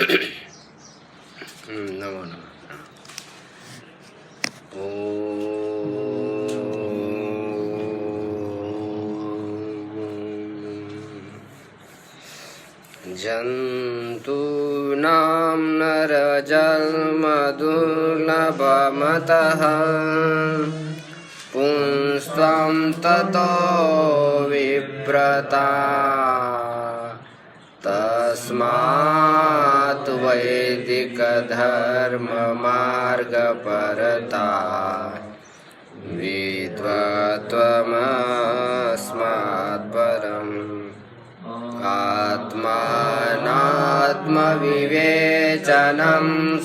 नमो नमः। जन्तूनां नरजन्मदुर्लभमतः पुंस्त्वं ततो विप्रता तस्मात् वैदिकधर्ममार्गपरता विद्वत्त्वमस्मात् परम् आत्मानात्मविवेचनं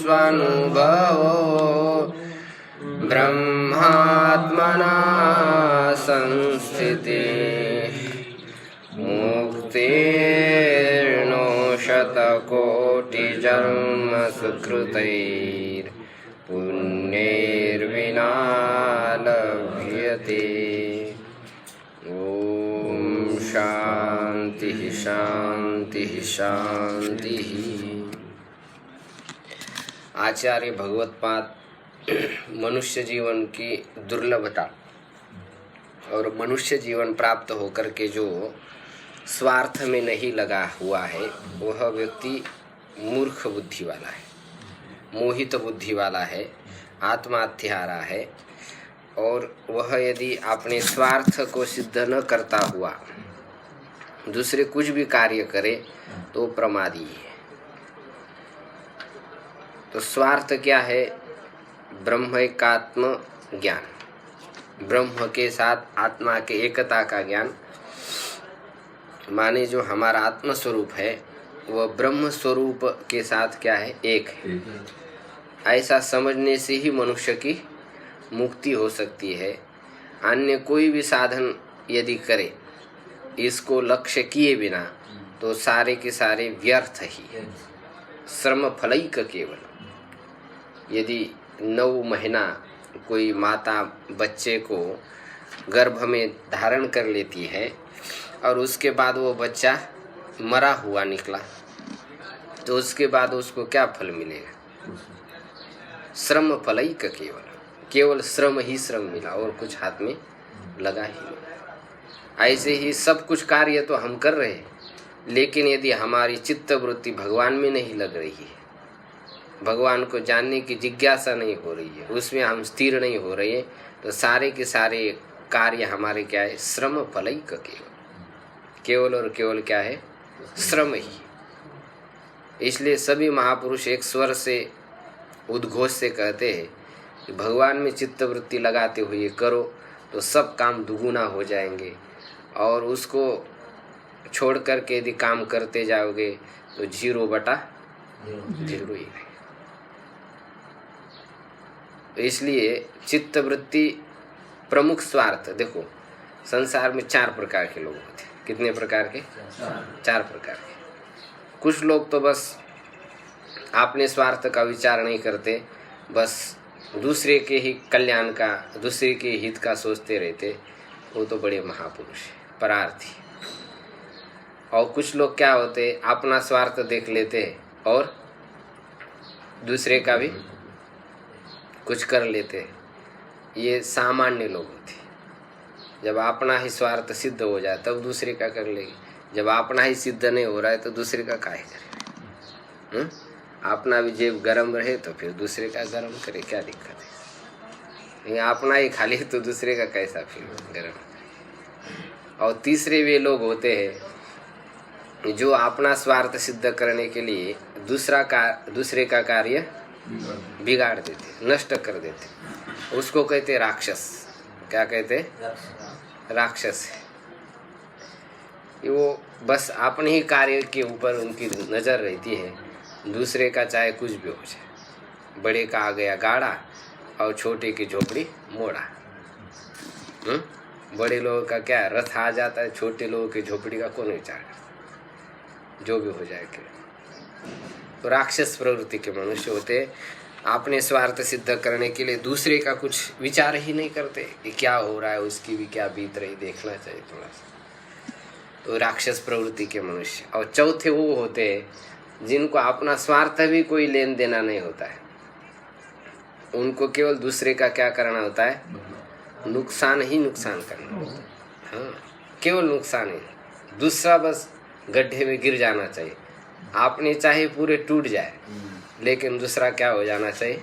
स्वानुभवो ब्रह्मात्मना संस्थितिः मुक्तिर्नो शतकोटिजन्म सुकृतैर्पुण्यैर्विना लभ्यते। ओम शांति शांति शांति। आचार्य भगवत्पाद मनुष्य जीवन की दुर्लभता और मनुष्य जीवन प्राप्त होकर के जो स्वार्थ में नहीं लगा हुआ है वह व्यक्ति मूर्ख बुद्धि वाला है, मोहित बुद्धि वाला है, आत्मात्यारा है। और वह यदि अपने स्वार्थ को सिद्ध न करता हुआ दूसरे कुछ भी कार्य करे तो प्रमादी है। तो स्वार्थ क्या है? ब्रह्म एकात्म ज्ञान, ब्रह्म के साथ आत्मा के एकता का ज्ञान। माने जो हमारा आत्म स्वरूप है वह ब्रह्म स्वरूप के साथ क्या है? एक है। ऐसा समझने से ही मनुष्य की मुक्ति हो सकती है। अन्य कोई भी साधन यदि करे इसको लक्ष्य किए बिना तो सारे के सारे व्यर्थ ही, श्रम फलैक केवल। यदि 9 महीना कोई माता बच्चे को गर्भ में धारण कर लेती है और उसके बाद वो बच्चा मरा हुआ निकला तो उसके बाद उसको क्या फल मिलेगा? श्रम फलैक केवल, केवल श्रम ही श्रम मिला और कुछ हाथ में लगा ही नहीं। ऐसे ही सब कुछ कार्य तो हम कर रहे हैं, लेकिन यदि हमारी चित्त वृत्ति भगवान में नहीं लग रही है, भगवान को जानने की जिज्ञासा नहीं हो रही है, उसमें हम स्थिर नहीं हो रहे हैं, तो सारे के सारे कार्य हमारे क्या है? श्रम फलैक केवल, केवल और केवल क्या है? श्रम ही। इसलिए सभी महापुरुष एक स्वर से उद्घोष से कहते हैं कि भगवान में चित्त वृत्ति लगाते हुए करो तो सब काम दुगुना हो जाएंगे, और उसको छोड़ करके यदि काम करते जाओगे तो 0/0 ही है। इसलिए चित्त वृत्ति प्रमुख स्वार्थ। देखो संसार में 4 प्रकार के लोग होते हैं। कितने प्रकार के? 4 प्रकार के। कुछ लोग तो बस अपने स्वार्थ का विचार नहीं करते, बस दूसरे के ही कल्याण का, दूसरे के हित का सोचते रहते, वो तो बड़े महापुरुष है, परार्थी। और कुछ लोग क्या होते, अपना स्वार्थ देख लेते और दूसरे का भी कुछ कर लेते। ये सामान्य लोग होते। जब अपना ही स्वार्थ सिद्ध हो जाए तब दूसरे का कर लेगी। जब अपना ही सिद्ध नहीं हो रहा है तो दूसरे का काहे करे? अपना भी जेब गरम रहे तो फिर दूसरे का गरम करे, क्या दिक्कत है? ये अपना ही खाली तो दूसरे का कैसा फिर गरम? और तीसरे वे लोग होते हैं जो अपना स्वार्थ सिद्ध करने के लिए दूसरे का कार्य बिगाड़ देते, नष्ट कर देते। उसको कहते राक्षस। क्या कहते? राक्षस है। वो बस अपने ही कार्य के ऊपर उनकी नज़र रहती है, दूसरे का चाहे कुछ भी हो जाए। बड़े का आ गया गाड़ा और छोटे की झोपड़ी मोड़ा। बड़े लोगों का क्या रथ आ जाता है, छोटे लोगों की झोपड़ी का कौन विचार? जो भी हो जाए। तो राक्षस प्रवृत्ति के मनुष्य होते, अपने स्वार्थ सिद्ध करने के लिए दूसरे का कुछ विचार ही नहीं करते कि क्या हो रहा है, उसकी भी क्या बीत रही, देखना चाहिए थोड़ा सा। तो राक्षस प्रवृत्ति के मनुष्य। और चौथे वो होते हैं जिनको अपना स्वार्थ भी कोई लेन देना नहीं होता है, उनको केवल दूसरे का क्या करना होता है, नुकसान ही नुकसान करना होता है। हाँ, केवल नुकसान ही, दूसरा बस गड्ढे में गिर जाना चाहिए। आपने चाहे पूरे टूट जाए, लेकिन दूसरा क्या हो जाना चाहिए,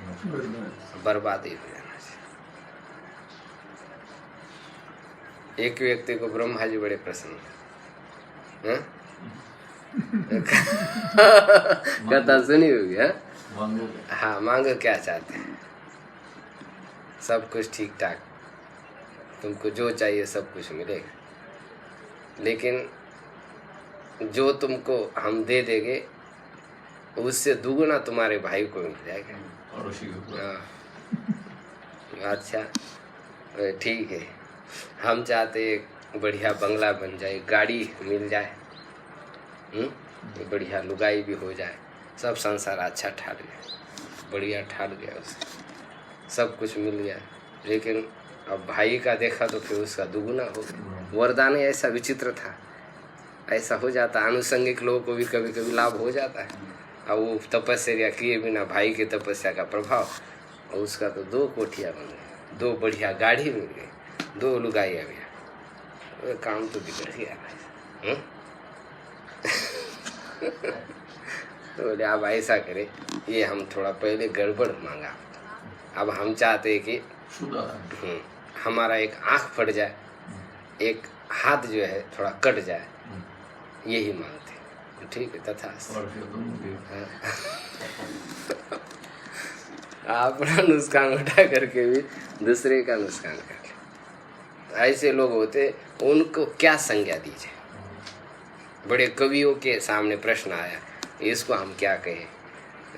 बर्बादी हो जाना चाहिए। एक व्यक्ति को ब्रह्मा जी बड़े प्रसन्न हैं, कथा सुनी होगी। हाँ, मांगो क्या चाहते हैं, सब कुछ ठीक ठाक, तुमको जो चाहिए सब कुछ मिलेगा, लेकिन जो तुमको हम दे देंगे उससे दुगुना तुम्हारे भाई को मिल जाएगा। अच्छा, ठीक है, हम चाहते एक बढ़िया बंगला बन जाए, गाड़ी मिल जाए, बढ़िया लुगाई भी हो जाए, सब संसार अच्छा ठाल गया, बढ़िया ठाल गया, उसे सब कुछ मिल गया, लेकिन अब भाई का देखा तो फिर उसका दुगुना हो गया। वरदान ऐसा विचित्र था, ऐसा हो जाता, आनुषंगिक लोगों को भी कभी कभी लाभ हो जाता है। अब वो तपस्या किए बिना भाई की तपस्या का प्रभाव, और उसका तो 2 कोठियाँ बन गई, 2 बढ़िया गाड़ी मिल गई, 2 लुगाइयाँ भी, काम तो बिगड़ गया। तो बोले अब ऐसा करे, ये हम थोड़ा पहले गड़बड़ मांगा, अब हम चाहते कि हमारा एक आँख फट जाए, एक हाथ जो है थोड़ा कट जाए, यही मांगते। ठीक है, तथा अपना नुकसान उठा करके भी दूसरे का नुकसान कर ले। ऐसे लोग होते, उनको क्या संज्ञा दी जाए। बड़े कवियों के सामने प्रश्न आया, इसको हम क्या कहें,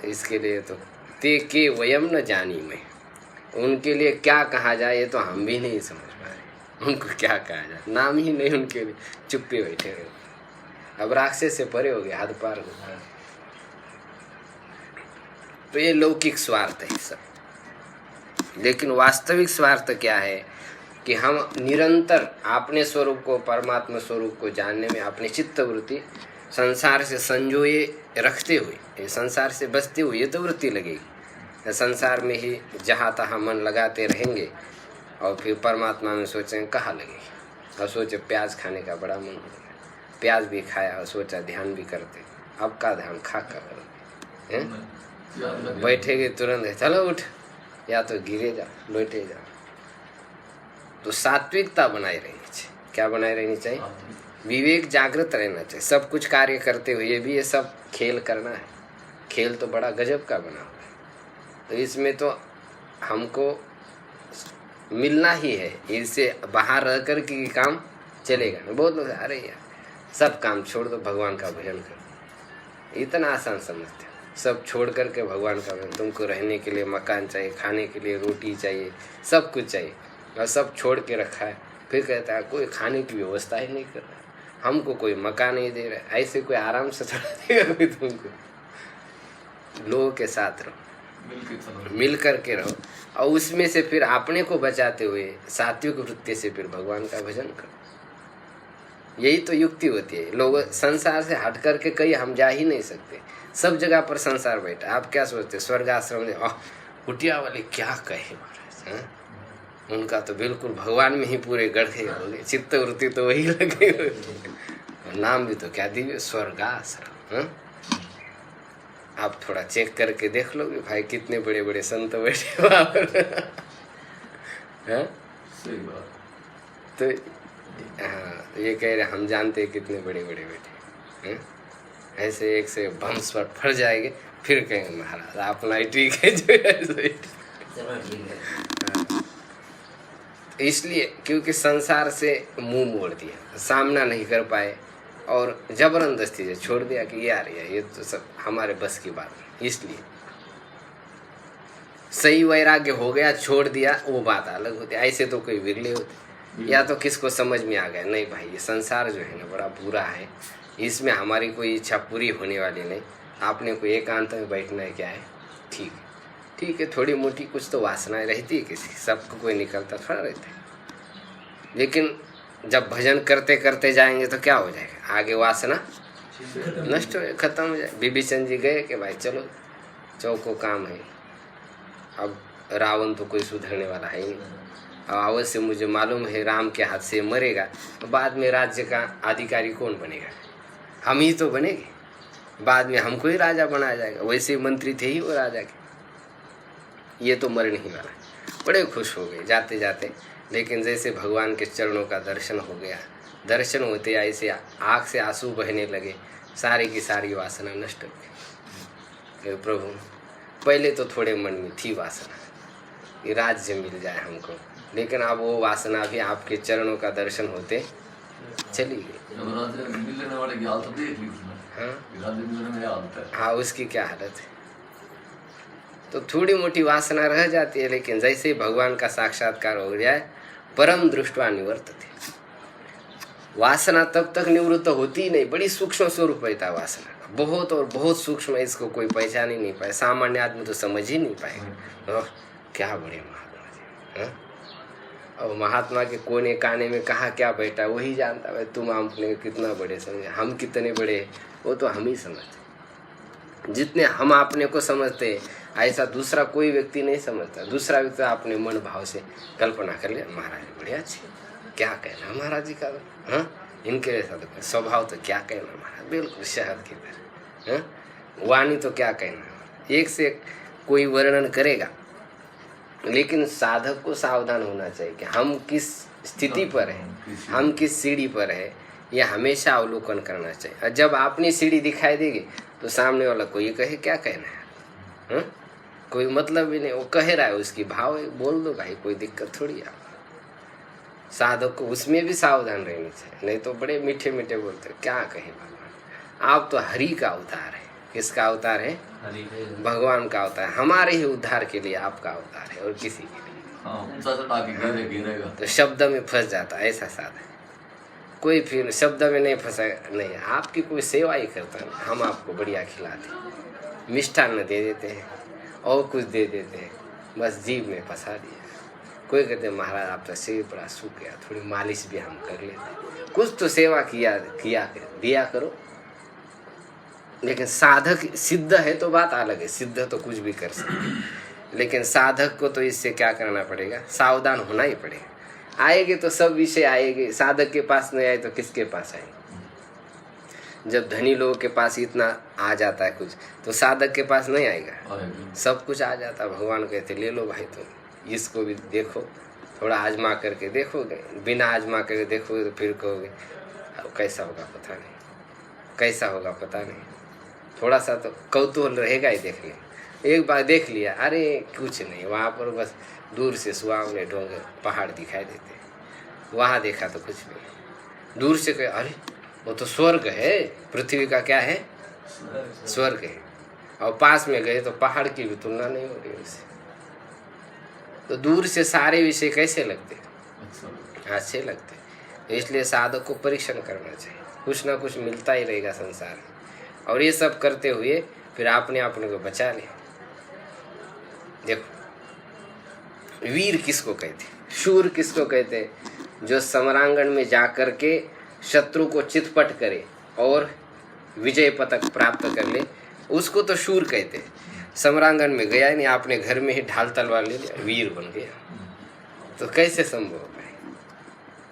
इसके लिए तो ते के वयम न जानी में, उनके लिए क्या कहा जाए ये तो हम भी नहीं समझ पा रहे, उनको क्या कहा जाए, नाम ही नहीं उनके लिए, चुप्पे बैठे रहे। अब राक्षस से परे हो गए, हद पार हो गए। तो ये लौकिक स्वार्थ है सब, लेकिन वास्तविक स्वार्थ क्या है कि हम निरंतर अपने स्वरूप को, परमात्मा स्वरूप को जानने में अपनी चित्तवृत्ति संसार से संजोए रखते हुए, संसार से बचते हुए ये तो वृत्ति लगेगी। संसार में ही जहाँ तहाँ मन लगाते रहेंगे और फिर परमात्मा में सोचेंगे कहाँ लगेगी। और सोचे प्याज खाने का बड़ा मन हो गया, प्याज भी खाया और सोचा ध्यान भी करते, अब का ध्यान खा कर करोगे, बैठेगे तुरंत चलो उठ, या तो गिरे जा, लौटे जा। तो सात्विकता बनाए रहनी चाहिए। क्या बनाए रहनी चाहिए, विवेक जागृत रहना चाहिए। सब कुछ कार्य करते हुए भी ये सब खेल करना है, खेल तो बड़ा गजब का बना हुआ है, तो इसमें तो हमको मिलना ही है, इससे बाहर रह कर के काम चलेगा नहीं। बहुत लोग अरे यार सब काम छोड़ दो, भगवान का भजन करो, इतना आसान समझते हो। सब छोड़ करके भगवान का भजन, तुमको रहने के लिए मकान चाहिए, खाने के लिए रोटी चाहिए, सब कुछ चाहिए, और सब छोड़ के रखा है। फिर कहता है कोई खाने की व्यवस्था ही नहीं कर रहा, हमको कोई मकान नहीं दे रहा। ऐसे कोई आराम से थोड़ा देगा कोई तुमको। लोगों के साथ रहो, मिल करके रहो, और उसमें से फिर अपने को बचाते हुए सात्विक वृत्ति से फिर भगवान का भजन करो। यही तो युक्ति होती है। लोग संसार से हट करके कहीं हम जा ही नहीं सकते, सब जगह पर संसार बैठा। आप क्या सोचते, स्वर्ग आश्रम में कुटिया वाले क्या कहे महाराज, उनका तो बिल्कुल भगवान में ही पूरे गढ़े हो गए, चित्त वृत्ति तो वही लगे हुए, नाम भी तो क्या दिव्य स्वर्गाश्रम। आप थोड़ा चेक करके देख लोगे भाई, कितने बड़े बड़े संत बैठे वहाँ पर। तो हाँ, ये कह रहे हम जानते हैं कितने बड़े बड़े बैठे हैं। ऐसे एक से बम स्पॉट फट जाएंगे, फिर कहेंगे महाराज अपना ही ठीक है जो है। इसलिए क्योंकि संसार से मुंह मोड़ दिया, सामना नहीं कर पाए, और जबरदस्ती से छोड़ दिया कि यार ये तो सब हमारे बस की बात नहीं। इसलिए सही वैराग्य हो गया, छोड़ दिया, वो बात अलग होती। ऐसे तो कोई विरले होते, या तो किसको समझ में आ गया नहीं भाई ये संसार जो है ना बड़ा बुरा है, इसमें हमारी कोई इच्छा पूरी होने वाली नहीं, आपने कोई एकांत में बैठना है, क्या है ठीक है, थोड़ी मोटी कुछ तो वासनाएं रहती है किसी, सबको कोई निकलता थोड़ा रहता है। लेकिन जब भजन करते करते जाएंगे तो क्या हो जाएगा, आगे वासना नष्ट हो जाए, खत्म हो जाए। विभीषण जी गए कि भाई चलो चौको काम है, अब रावण तो कोई सुधरने वाला है ही नहीं, अब अवश्य मुझे मालूम है राम के हाथ से मरेगा, तो बाद में राज्य का अधिकारी कौन बनेगा? हम ही तो बनेंगे, बाद में हमको ही राजा बनाया जाएगा, वैसे मंत्री थे ही वो राजा के, ये तो मरने ही वाला। बड़े खुश हो गए जाते जाते, लेकिन जैसे भगवान के चरणों का दर्शन हो गया, दर्शन होते ऐसे आँख से आंसू बहने लगे, सारी की सारी वासना नष्ट हो गई। प्रभु पहले तो थोड़े मन में थी वासना, ये राज्य मिल जाए हमको, लेकिन अब वो वासना भी आपके चरणों का दर्शन होते चली गई। हाँ, उसकी क्या हालत है। तो थोड़ी मोटी वासना रह जाती है, लेकिन जैसे ही भगवान का साक्षात्कार हो जाए, परम दृष्ट्वा निवर्तते। वासना तब तक निवृत्त होती ही नहीं, बड़ी सूक्ष्म स्वरूप है वासना, बहुत और बहुत सूक्ष्म है, इसको कोई पहचान ही नहीं पाए, सामान्य आदमी तो समझ ही नहीं पाएगा। क्या बड़े महात्मा जी, और महात्मा के कोने काने में कहाँ क्या बैठा वही जानता है। तुम आपने कितना बड़े समझे, हम कितने बड़े वो तो हम ही समझते। जितने हम अपने को समझते ऐसा दूसरा कोई व्यक्ति नहीं समझता। दूसरा व्यक्ति अपने मन भाव से कल्पना कर लिया, महाराज बढ़िया अच्छे, क्या कहना महाराज जी का, हाँ इनके जैसा तो स्वभाव तो क्या कहना महाराज, बिल्कुल शहद की तरह, हाँ वाणी तो क्या कहना, एक से कोई वर्णन करेगा। लेकिन साधक को सावधान होना चाहिए कि हम किस स्थिति पर है, हम किस सीढ़ी पर है, यह हमेशा अवलोकन करना चाहिए। और जब अपनी सीढ़ी दिखाई देगी तो सामने वाला को ये कहे क्या कहना है, हाँ? कोई मतलब भी नहीं, वो कह रहा है उसकी भाव है, बोल दो भाई, कोई दिक्कत थोड़ी है। साधक को उसमें भी सावधान रहनी चाहिए, नहीं तो बड़े मीठे मीठे बोलते क्या कहे भगवान। आप तो हरि का अवतार है, किसका अवतार है? भगवान का अवतार, हमारे ही उद्धार के लिए आपका अवतार है और किसी के लिए। तो शब्द में फंस जाता है ऐसा साधक, कोई फिर शब्द में नहीं फंसा नहीं, आपकी कोई सेवा ही करता है। हम आपको बढ़िया खिलाते, मिष्ठान दे देते हैं और कुछ दे देते हैं, बस जीभ में फंसा दिया। कोई कहते हैं महाराज आपका शरीर बड़ा सूख गया, थोड़ी मालिश भी हम कर लेते, कुछ तो सेवा किया दिया करो। लेकिन साधक सिद्ध है तो बात अलग है, सिद्ध तो कुछ भी कर सकते, लेकिन साधक को तो इससे क्या करना पड़ेगा, सावधान होना ही पड़ेगा। आएंगे तो सब विषय आएंगे, साधक के पास नहीं आए तो किसके पास आएंगे। जब धनी लोगों के पास इतना आ जाता है कुछ, तो साधक के पास नहीं आएगा, सब कुछ आ जाता। भगवान कहते ले लो भाई, तुम इसको भी देखो, थोड़ा आजमा करके देखोगे, बिना आजमा करके देखोगे तो फिर कहोगे कैसा होगा पता नहीं, कैसा होगा पता नहीं। थोड़ा सा तो कौतूहल रहेगा ही देखने। एक बार देख लिया, अरे कुछ नहीं, वहाँ पर बस दूर से सुहावने डोंगर पहाड़ दिखाई देते, वहाँ देखा तो कुछ नहीं। दूर से कहे अरे वो तो स्वर्ग है, पृथ्वी का क्या है, स्वर्ग है। और पास में गए तो पहाड़ की भी तुलना नहीं हो रही उससे। तो दूर से सारे विषय कैसे लगते, अच्छे लगते। इसलिए साधक को परीक्षण करना चाहिए, कुछ ना कुछ मिलता ही रहेगा संसार में। और ये सब करते हुए फिर आपने अपने को बचा ले। देखो वीर किसको कहते, शूर किसको कहते, जो समरांगण में जाकर के शत्रु को चितपट करे और विजय पदक प्राप्त कर ले, उसको तो शूर कहते। समरांगण में गया नहीं, आपने घर में ही ढाल तलवार ले लिया, वीर बन गया। तो कैसे संभव है?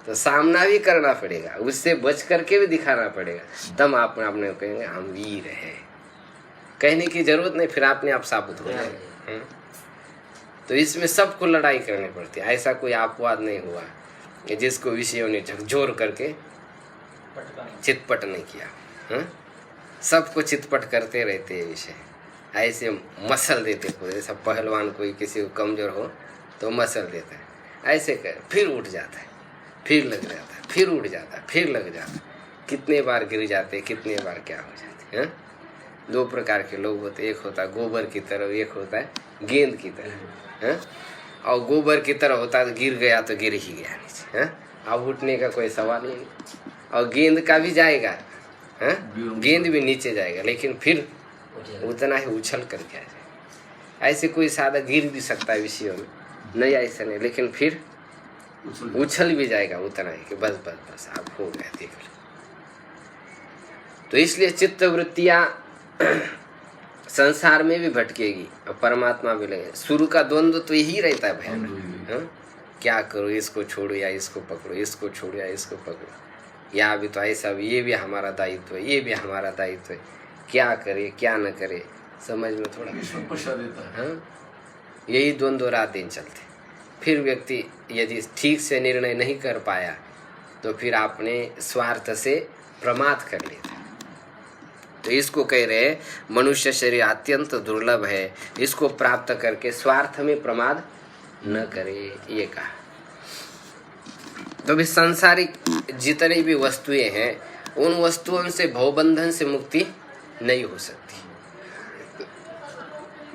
तो सामना भी करना पड़ेगा, उससे बच करके भी दिखाना पड़ेगा, तब आप अपने को कहेंगे हम वीर हैं। कहने की जरूरत नहीं, फिर आपने आप साबित हो जाएगा। तो इसमें सबको लड़ाई करनी पड़ती है। ऐसा कोई अपवाद नहीं हुआ कि जिसको विषयों ने झकझोर करके चितपट नहीं किया। सबको चितपट करते रहते हैं विषय, ऐसे मसल देते खुद। ऐसा पहलवान कोई किसी को कमजोर हो तो मसल देता है, ऐसे कर फिर उठ जाता है, फिर लग जाता है, फिर उठ जाता है, फिर लग जाता है। कितने बार गिर जाते, कितने बार क्या हो जाते हैं। दो प्रकार के लोग होते, एक होता है गोबर की तरह, एक होता है गेंद की तरह। और गोबर की तरह होता है तो गिर गया तो गिर ही गया नीचे, अब उठने का कोई सवाल ही नहीं। और गेंद का भी जाएगा, गेंद भी नीचे जाएगा, लेकिन फिर उतना ही उछल करके आ जाएगा। ऐसे कोई सादा गिर भी सकता है विषयों में, नहीं ऐसा नहीं, लेकिन फिर उछल भी जाएगा उतना ही कि बस बस बस आप हो गया, देख लो। तो इसलिए चित्त वृत्तियां संसार में भी भटकेगी और परमात्मा भी लगे। शुरू का द्वंद्व तो यही रहता है भैया, क्या करो, इसको छोड़ो या इसको पकड़ो, इसको छोड़ो या इसको पकड़ो, यहाँ भी तो ऐसा भी, ये भी हमारा दायित्व है, ये भी हमारा दायित्व है, क्या करे क्या न करे समझ में थोड़ा देता है। यही द्वंद्व रात दिन चलते। फिर व्यक्ति यदि ठीक से निर्णय नहीं कर पाया तो फिर आपने स्वार्थ से प्रमाद कर लेता। तो इसको कह रहे मनुष्य शरीर अत्यंत दुर्लभ है, इसको प्राप्त करके स्वार्थ में प्रमाद न करे, ये कहा। तो भी सांसारिक जितनी भी वस्तुएं हैं उन वस्तुओं से भवबंधन से मुक्ति नहीं हो सकती,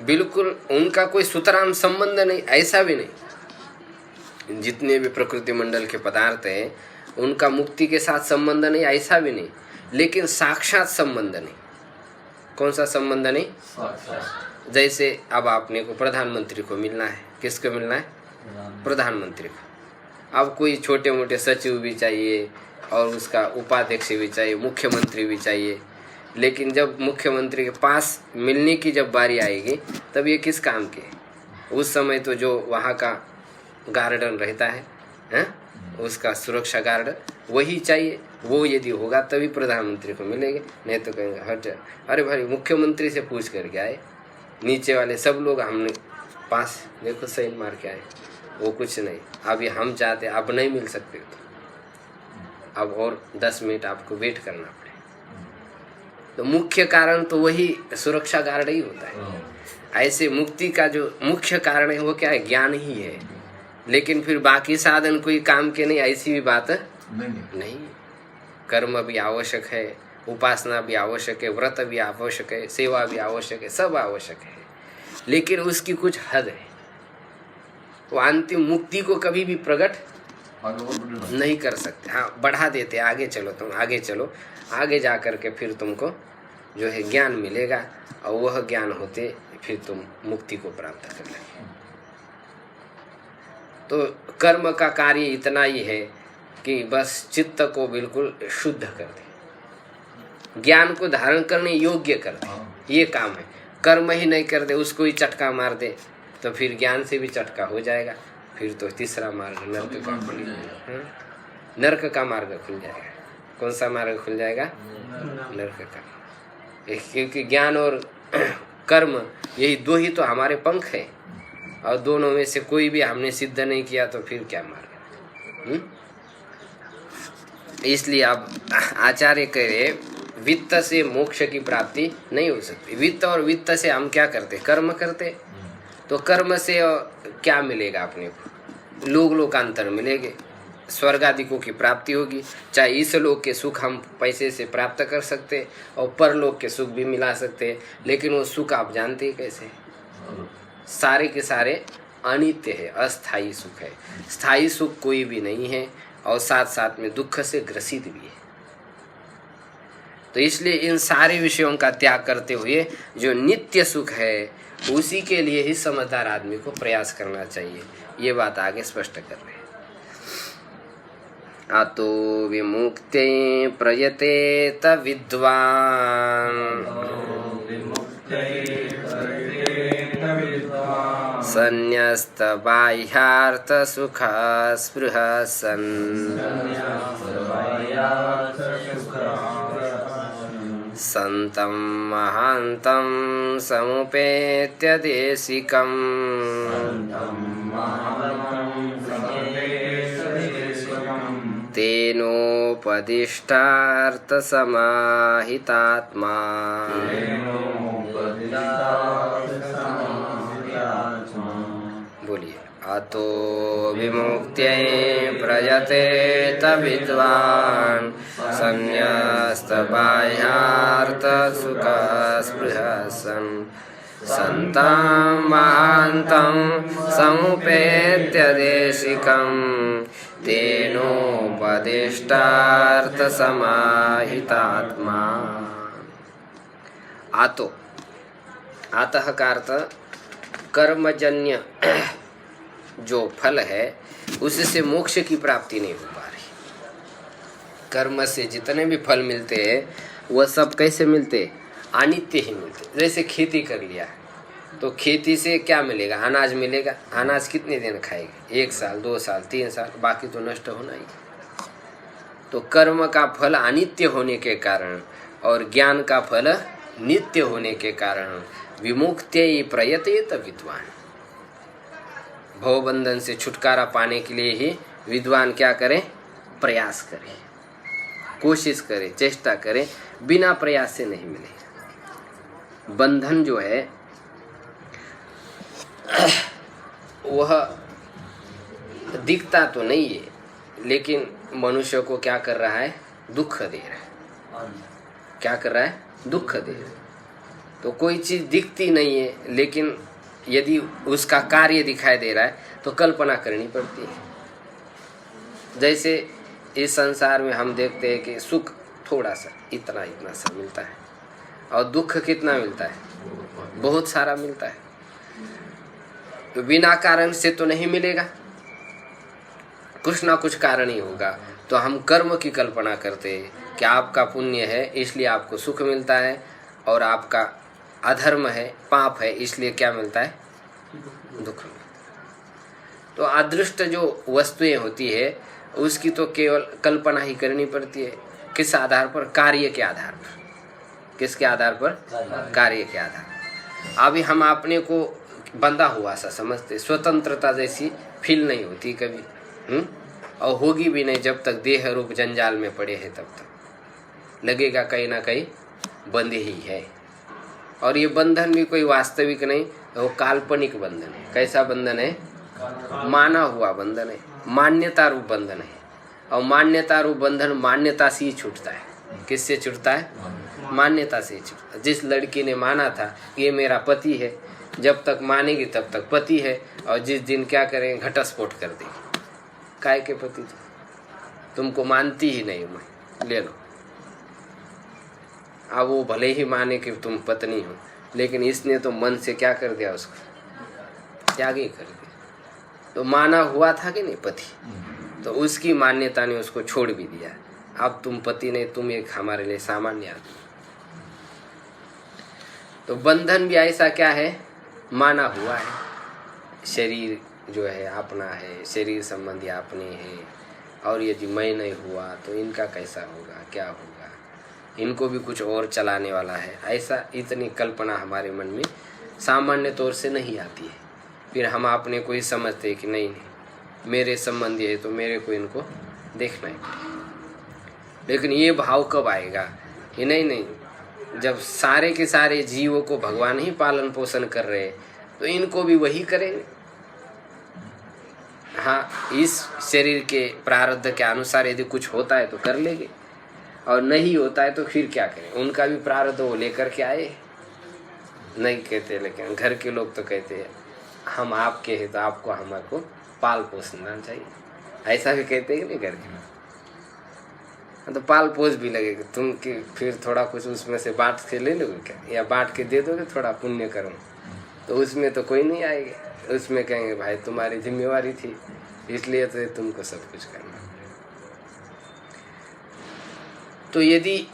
बिल्कुल उनका कोई सुतराम संबंध नहीं, ऐसा भी नहीं। जितने भी प्रकृति मंडल के पदार्थ हैं उनका मुक्ति के साथ संबंध नहीं, ऐसा भी नहीं, लेकिन साक्षात संबंध नहीं। कौन सा संबंध नहीं? जैसे अब आपने को प्रधानमंत्री को मिलना है, किसको मिलना है? प्रधानमंत्री को। अब कोई छोटे मोटे सचिव भी चाहिए और उसका उपाध्यक्ष भी चाहिए, मुख्यमंत्री भी चाहिए, लेकिन जब मुख्यमंत्री के पास मिलने की जब बारी आएगी तब ये किस काम के? उस समय तो जो वहाँ का गार्डन रहता है, उसका सुरक्षा गार्ड वही चाहिए, वो यदि होगा तभी प्रधानमंत्री को मिलेंगे, नहीं तो कहेंगे हट। अरे भाई मुख्यमंत्री से पूछ करके आए, नीचे वाले सब लोग हमने पास देखो सही मार के आए, वो कुछ नहीं, अभी हम चाहते अब नहीं मिल सकते, तो अब और 10 मिनट आपको वेट करना पड़ेगा। तो मुख्य कारण तो वही सुरक्षा गार्ड ही होता है। ऐसे मुक्ति का जो मुख्य कारण है वो क्या है? ज्ञान ही है, लेकिन फिर बाकी साधन कोई काम के नहीं, ऐसी भी बात नहीं। कर्म भी आवश्यक है, उपासना भी आवश्यक है, व्रत भी आवश्यक है, सेवा भी आवश्यक है, सब आवश्यक है, लेकिन उसकी कुछ हद है। वो अंतिम मुक्ति को कभी भी प्रकट नहीं कर सकते। हाँ, बढ़ा देते, आगे चलो तुम, आगे चलो, आगे जा कर के फिर तुमको जो है ज्ञान मिलेगा, और वह ज्ञान होते फिर तुम मुक्ति को प्राप्त कर लेंगे। तो कर्म का कार्य इतना ही है कि बस चित्त को बिल्कुल शुद्ध कर दे, ज्ञान को धारण करने योग्य कर दे, ये काम है। कर्म ही नहीं कर दे, उसको ही चटका मार दे, तो फिर ज्ञान से भी चटका हो जाएगा, फिर तो तीसरा मार्ग नरक का खुल जाएगा। नरक का मार्ग खुल जाएगा। कौन सा मार्ग खुल जाएगा? नरक का। क्योंकि ज्ञान और कर्म यही दो ही तो हमारे पंख हैं, और दोनों में से कोई भी हमने सिद्ध नहीं किया तो फिर क्या मार्ग? इसलिए अब आचार्य कह रहे वित्त से मोक्ष की प्राप्ति नहीं हो सकती। वित्त और वित्त से हम क्या करते? कर्म करते। तो कर्म से क्या मिलेगा अपने को? लोक लोकांतर मिलेंगे, स्वर्ग आदिकों की प्राप्ति होगी। चाहे इस लोक के सुख हम पैसे से प्राप्त कर सकते और परलोक के सुख भी मिला सकते, लेकिन वो सुख आप जानते ही कैसे? सारे के सारे अनित्य है, अस्थाई सुख है। स्थायी सुख कोई भी नहीं है, और साथ साथ में दुख से ग्रसित भी है। तो इसलिए इन सारे विषयों का त्याग करते हुए जो नित्य सुख है उसी के लिए ही समझदार आदमी को प्रयास करना चाहिए। ये बात आगे स्पष्ट कर रहे हैं। आतो विमुक्ते प्रयतेत विद्वान् संन्यस्त बाह्यार्थ सुख स्पृह सन् संतं महान्तं समुपेत्य देशिकम् तेनोपदिष्टार्थ समाहितात्मा बोलिए। अतो विमुक्त्यै प्रयतेत विद्वान् संन्यस्त बाह्यार्थ सुख स्पृह सन् संतं महान्तं समुपेत्य देशिकम् तेनोपदिष्टार्थ समाहितात्मा। आतो, आतः का अर्थ कर्मजन्य जो फल है उससे मोक्ष की प्राप्ति नहीं हो पा रही। कर्म से जितने भी फल मिलते हैं वह सब कैसे मिलते? अनित्य ही मिलते। जैसे खेती कर लिया तो खेती से क्या मिलेगा? अनाज मिलेगा। अनाज कितने दिन खाएंगे? 1 साल, 2 साल, 3 साल, बाकी तो नष्ट होना ही। तो कर्म का फल अनित्य होने के कारण और ज्ञान का फल नित्य होने के कारण विमुक्त्यै प्रयतेत विद्वान। भवबंधन से छुटकारा पाने के लिए ही विद्वान क्या करे? प्रयास करे, कोशिश करे, चेष्टा करे। बिना प्रयास से नहीं मिलेगा। बंधन जो है वह दिखता तो नहीं है, लेकिन मनुष्य को क्या कर रहा है? दुख दे रहा है। क्या कर रहा है? दुख दे रहा है। तो कोई चीज दिखती नहीं है, लेकिन यदि उसका कार्य दिखाई दे रहा है तो कल्पना करनी पड़ती है। जैसे इस संसार में हम देखते हैं कि सुख थोड़ा सा, इतना इतना सा मिलता है, और दुख कितना मिलता है? बहुत सारा मिलता है। तो बिना कारण से तो नहीं मिलेगा, कुछ ना कुछ कारण ही होगा। तो हम कर्म की कल्पना करते हैं कि आपका पुण्य है इसलिए आपको सुख मिलता है, और आपका अधर्म है, पाप है, इसलिए क्या मिलता है? दुख मिलता है। तो अदृष्ट जो वस्तुएं होती है उसकी तो केवल कल्पना ही करनी पड़ती है। किस आधार पर? कार्य के आधार पर। किसके आधार पर? कार्य के आधार पर। अभी हम अपने को बंधा हुआ सा समझते, स्वतंत्रता जैसी फील नहीं होती कभी, और होगी भी नहीं जब तक देह रूप जंजाल में पड़े हैं। तब तक लगेगा कहीं ना कहीं बंधे ही है। और ये बंधन भी कोई वास्तविक नहीं, वो काल्पनिक बंधन है। कैसा बंधन है? माना हुआ बंधन है, मान्यता रूप बंधन है। और मान्यता रूप बंधन मान्यता से ही छूटता है। किससे छूटता है? मान्यता से ही छूटता है। जिस लड़की ने माना था ये मेरा पति है, जब तक मानेगी तब तक पति है, और जिस दिन क्या करेंगे? घटस्फोट कर देगी। काय के पति? तुमको मानती ही नहीं मैं, ले लो। अब वो भले ही माने कि तुम पत्नी हो, लेकिन इसने तो मन से क्या कर दिया? उसको त्याग ही कर दिया। तो माना हुआ था कि नहीं पति, तो उसकी मान्यता ने उसको छोड़ भी दिया। अब तुम पति नहीं, तुम एक हमारे लिए सामान्य आदमी। तो बंधन भी ऐसा क्या है? माना हुआ है। शरीर जो है अपना है, शरीर संबंधी अपने हैं, और यदि मैं नहीं हुआ तो इनका कैसा होगा, क्या होगा, इनको भी कुछ और चलाने वाला है। ऐसा इतनी कल्पना हमारे मन में सामान्य तौर से नहीं आती है। फिर हम अपने को ही समझते हैं कि नहीं नहीं मेरे संबंधी है तो मेरे को इनको देखना ही पड़ेगा। लेकिन ये भाव कब आएगा? ये नहीं, जब सारे के सारे जीवों को भगवान ही पालन पोषण कर रहे हैं तो इनको भी वही करेंगे। हाँ, इस शरीर के प्रारब्ध के अनुसार यदि कुछ होता है तो कर लेंगे, और नहीं होता है तो फिर क्या करें? उनका भी प्रारब्ध वो लेकर के आए। नहीं कहते, लेकिन घर के लोग तो कहते हैं हम आपके हैं तो आपको हमारे पाल पोषना चाहिए। ऐसा भी कहते हैं कि नहीं घर के लोग? तो पाल पोष भी लगेगा तुम कि फिर थोड़ा कुछ उसमें से बांट के ले लोगे क्या, या बांट के दे दोगे थोड़ा पुण्य कर्म? तो उसमें तो कोई नहीं आएगा। उसमें कहेंगे भाई तुम्हारी जिम्मेवारी थी इसलिए तो तुमको सब कुछ करना। तो यदि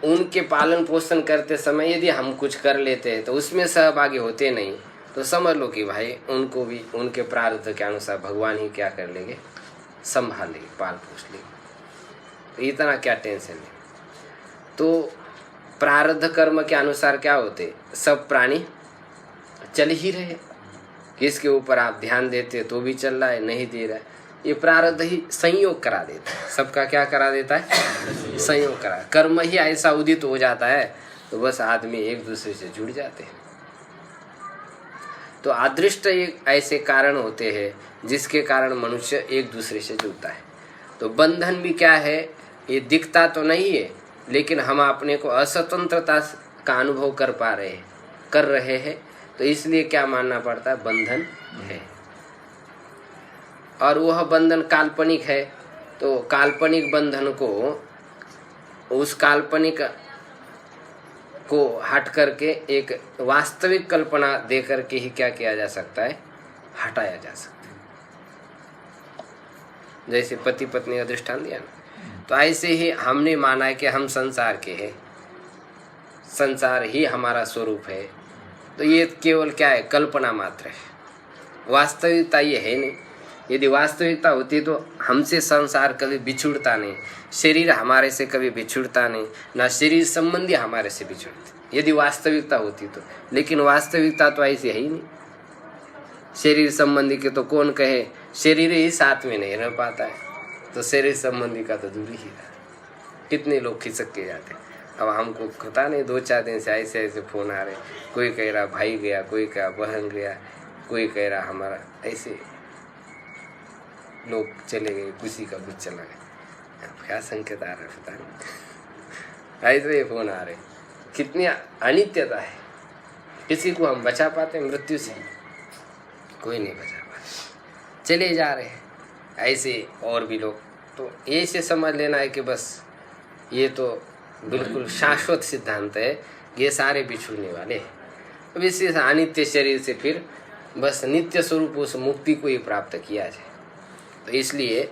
उनके पालन पोषण करते समय यदि हम कुछ कर लेते हैं तो उसमें सहभागी होते नहीं, तो समझ लो कि भाई उनको भी उनके प्रारब्ध के अनुसार भगवान ही क्या कर लेंगे? संभाल लेंगे, पाल पोष लेंगे। तो इतना क्या टेंशन है? तो प्रारब्ध कर्म के अनुसार क्या होते? सब प्राणी चल ही रहे। किसके ऊपर आप ध्यान देते तो भी चल रहा है, नहीं दे रहा है, ये प्रारब्ध ही संयोग करा देता है। सबका क्या करा देता है? संयोग करा। कर्म ही ऐसा उदित हो जाता है तो बस आदमी एक दूसरे से जुड़ जाते हैं। तो अदृष्ट एक ऐसे कारण होते हैं जिसके कारण मनुष्य एक दूसरे से जुड़ता है। तो बंधन भी क्या है? ये दिखता तो नहीं है, लेकिन हम अपने को अस्वतंत्रता का अनुभव कर रहे हैं, तो इसलिए क्या मानना पड़ता है? बंधन है। और वह बंधन काल्पनिक है, तो काल्पनिक बंधन को, उस काल्पनिक को हट करके एक वास्तविक कल्पना दे करके ही क्या किया जा सकता है? हटाया जा सकता है। जैसे पति पत्नी का दृष्टांत दिया ना, तो ऐसे ही हमने माना है कि हम संसार के हैं, संसार ही हमारा स्वरूप है, तो ये केवल क्या है, कल्पना मात्र है। वास्तविकता ये है नहीं। यदि वास्तविकता होती तो हमसे संसार कभी बिछुड़ता नहीं, शरीर हमारे से कभी बिछुड़ता नहीं, ना शरीर संबंधी हमारे से बिछुड़ते, यदि वास्तविकता होती तो। लेकिन वास्तविकता तो ऐसी है ही नहीं। शरीर संबंधी के तो कौन कहे, शरीर ही साथ में नहीं रह पाता है, तो शरीर संबंधी का तो दूरी ही रहा। कितने लोग खिसक के जाते हैं। अब हमको पता नहीं, 2-4 दिन से ऐसे ऐसे फोन आ रहे, कोई कह रहा भाई गया, कोई कह बहन गया, कोई कह रहा हमारा, ऐसे लोग चले गए, किसी का कुछ चला गया। क्या संकेत आ रहा है पता नहीं। ऐसे फोन आ रहे, कितनी अनित्यता है। किसी को हम बचा पाते मृत्यु से? कोई नहीं बचा पाते, चले जा रहे हैं ऐसे। और भी लोग तो ये से समझ लेना है कि बस ये तो बिल्कुल शाश्वत सिद्धांत है, ये सारे बिछुड़ने वाले हैं। अब इसी अनित्य शरीर से फिर बस नित्य स्वरूप उस मुक्ति को ही प्राप्त किया जाए। तो इसलिए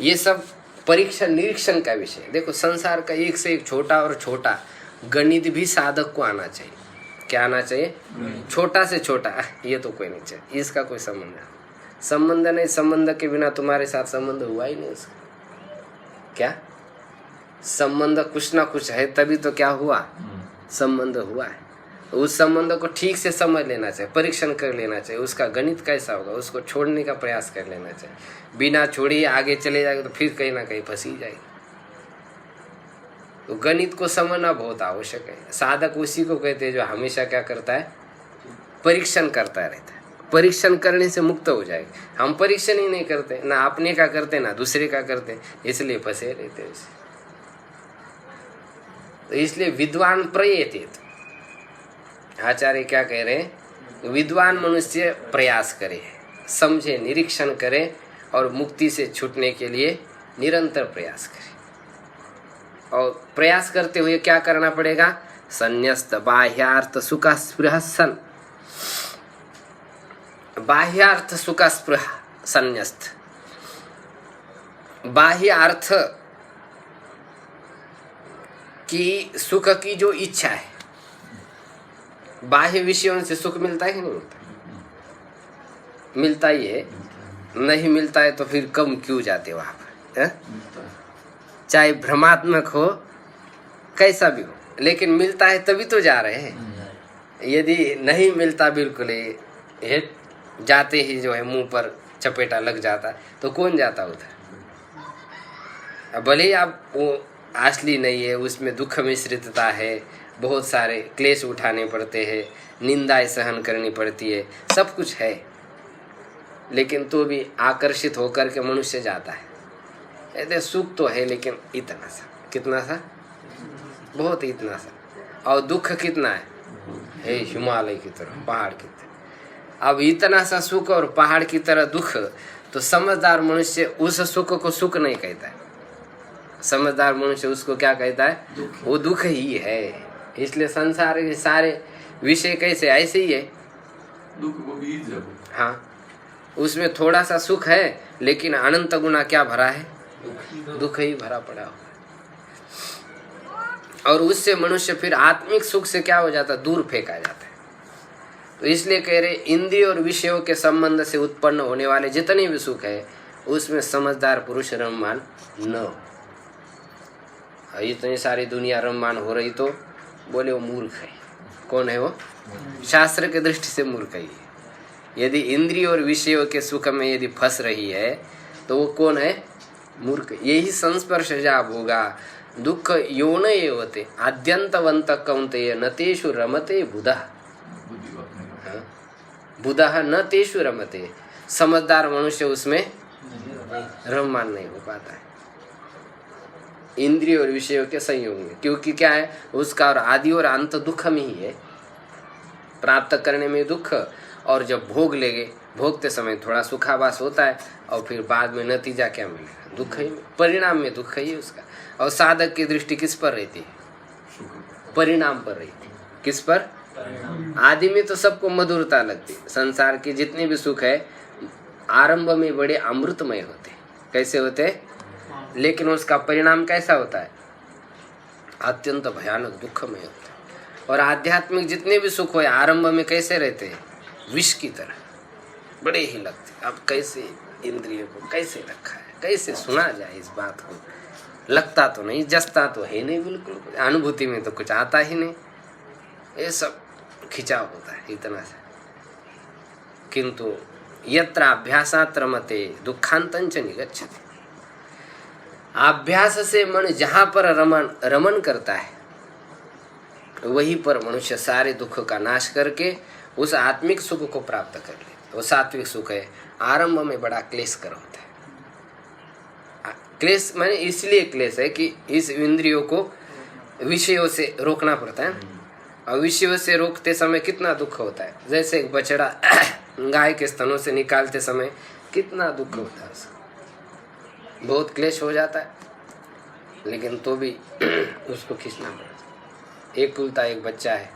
ये सब परीक्षण निरीक्षण का विषय। देखो संसार का एक से एक छोटा और छोटा गणित भी साधक को आना चाहिए। क्या आना चाहिए? छोटा से छोटा, ये तो कोई नहीं चाहिए, इसका कोई संबंध नहीं। संबंध के बिना तुम्हारे साथ संबंध हुआ ही नहीं उसका। क्या संबंध कुछ ना कुछ है, तभी तो क्या हुआ, संबंध हुआ है। उस संबंध को ठीक से समझ लेना चाहिए, परीक्षण कर लेना चाहिए, उसका गणित कैसा होगा, उसको छोड़ने का प्रयास कर लेना चाहिए। बिना छोड़े आगे चले जाएगा तो फिर कहीं ना कहीं फंसी जाएगी। तो गणित को समझना बहुत आवश्यक है। साधक उसी को कहते हैं जो हमेशा क्या करता है, परीक्षण करता रहता है। परीक्षण करने से मुक्त हो जाएगा। हम परीक्षण ही नहीं करते, ना अपने का करते ना दूसरे का करते, इसलिए फंसे रहते हैं। तो इसलिए विद्वान प्रयतेत, आचार्य क्या कह रहे हैं, विद्वान मनुष्य प्रयास करे, समझे, निरीक्षण करे और मुक्ति से छूटने के लिए निरंतर प्रयास करे। और प्रयास करते हुए क्या करना पड़ेगा, संन्यस्त बाह्यार्थ सुख स्पृह सन, बाह्यार्थ सुख स्पृह संन्यस्त। बाह्य अर्थ की सुख की जो इच्छा है, बाह्य विषयों से सुख मिलता है कि नहीं मिलता? मिलता ही है। नहीं मिलता है तो फिर कम क्यों जाते वहां पर? चाहे भ्रमात्मक हो, कैसा भी हो, लेकिन मिलता है तभी तो जा रहे हैं। यदि नहीं मिलता बिल्कुल ही, जाते ही जो है मुंह पर चपेटा लग जाता तो कौन जाता उधर? भले ही आप वो असली नहीं है, उसमें दुख मिश्रितता है, बहुत सारे क्लेश उठाने पड़ते हैं, निंदाएं सहन करनी पड़ती है, सब कुछ है, लेकिन तो भी आकर्षित होकर के मनुष्य जाता है। ऐसे सुख तो है लेकिन इतना सा, कितना सा, बहुत इतना सा। और दुख कितना है हिमालय की तरह, पहाड़ की तरह। अब इतना सा सुख और पहाड़ की तरह दुख, तो समझदार मनुष्य उस सुख को सुख नहीं कहता है। समझदार मनुष्य उसको क्या कहता है, वो दुख ही है। इसलिए संसार के सारे विषय कैसे, ऐसे ही है, दुख को बीज है। हाँ, उसमें थोड़ा सा सुख है लेकिन अनंत गुना क्या भरा है, दुख ही भरा पड़ा हुआ। और उससे मनुष्य फिर आत्मिक सुख से क्या हो जाता है, दूर फेंका जाता है। तो इसलिए कह रहे इंद्रिय और विषयों के संबंध से उत्पन्न होने वाले जितने भी सुख है उसमें समझदार पुरुष रममान न हो। इतनी सारी दुनिया रममान हो रही तो बोले वो मूर्ख है। कौन है वो? शास्त्र के दृष्टि से मूर्ख ही है। यदि इंद्रिय और विषयों के सुख में यदि फंस रही है तो वो कौन है? मूर्ख। यही संस्पर्श जाब होगा दुख योन एवते आद्यंतवंत कौंतेय न तेषु रमते बुधः। बुधः न तेषु रमते। समझदार मनुष्य उसमें रममान नहीं हो पाता है इंद्रिय और विषयों के संयोग में, क्योंकि क्या है उसका और आदि और अंत दुख में ही है। प्राप्त करने में दुख, और जब भोग लेंगे भोगते समय थोड़ा सुखाभास होता है और फिर बाद में नतीजा क्या मिलेगा, दुख ही, परिणाम में दुख ही है उसका। और साधक की दृष्टि किस पर रहती है? परिणाम पर रहती है। किस पर? आदि में तो सबको मधुरता लगती है। संसार के जितने भी सुख है आरंभ में बड़े अमृतमय होते। कैसे होते? लेकिन उसका परिणाम कैसा होता है? अत्यंत भयानक दुखमय होता है। और आध्यात्मिक जितने भी सुख हो आरंभ में कैसे रहते हैं, विष की तरह बड़े ही लगते। अब कैसे इंद्रियों को कैसे रखा है, कैसे सुना जाए इस बात को, लगता तो नहीं, जसता तो है नहीं, बिल्कुल अनुभूति में तो कुछ आता ही नहीं, ये सब खिंचाव होता है इतना सा। किंतु यत्र अभ्यासात् रमते दुखांतं च निगच्छति। अभ्यास से मन जहाँ पर रमन करता है वहीं पर मनुष्य सारे दुख का नाश करके उस आत्मिक सुख को प्राप्त कर ले। वो सात्विक सुख है। आरंभ में बड़ा क्लेशकर होता है। क्लेश माने इसलिए क्लेश है कि इस इंद्रियों को विषयों से रोकना पड़ता है, और विषयों से रोकते समय कितना दुख होता है। जैसे एक बछड़ा गाय के स्तनों से निकालते समय कितना दुख होता है, उसको बहुत क्लेश हो जाता है, लेकिन तो भी उसको खींचना पड़ता है। एक कुलता एक बच्चा है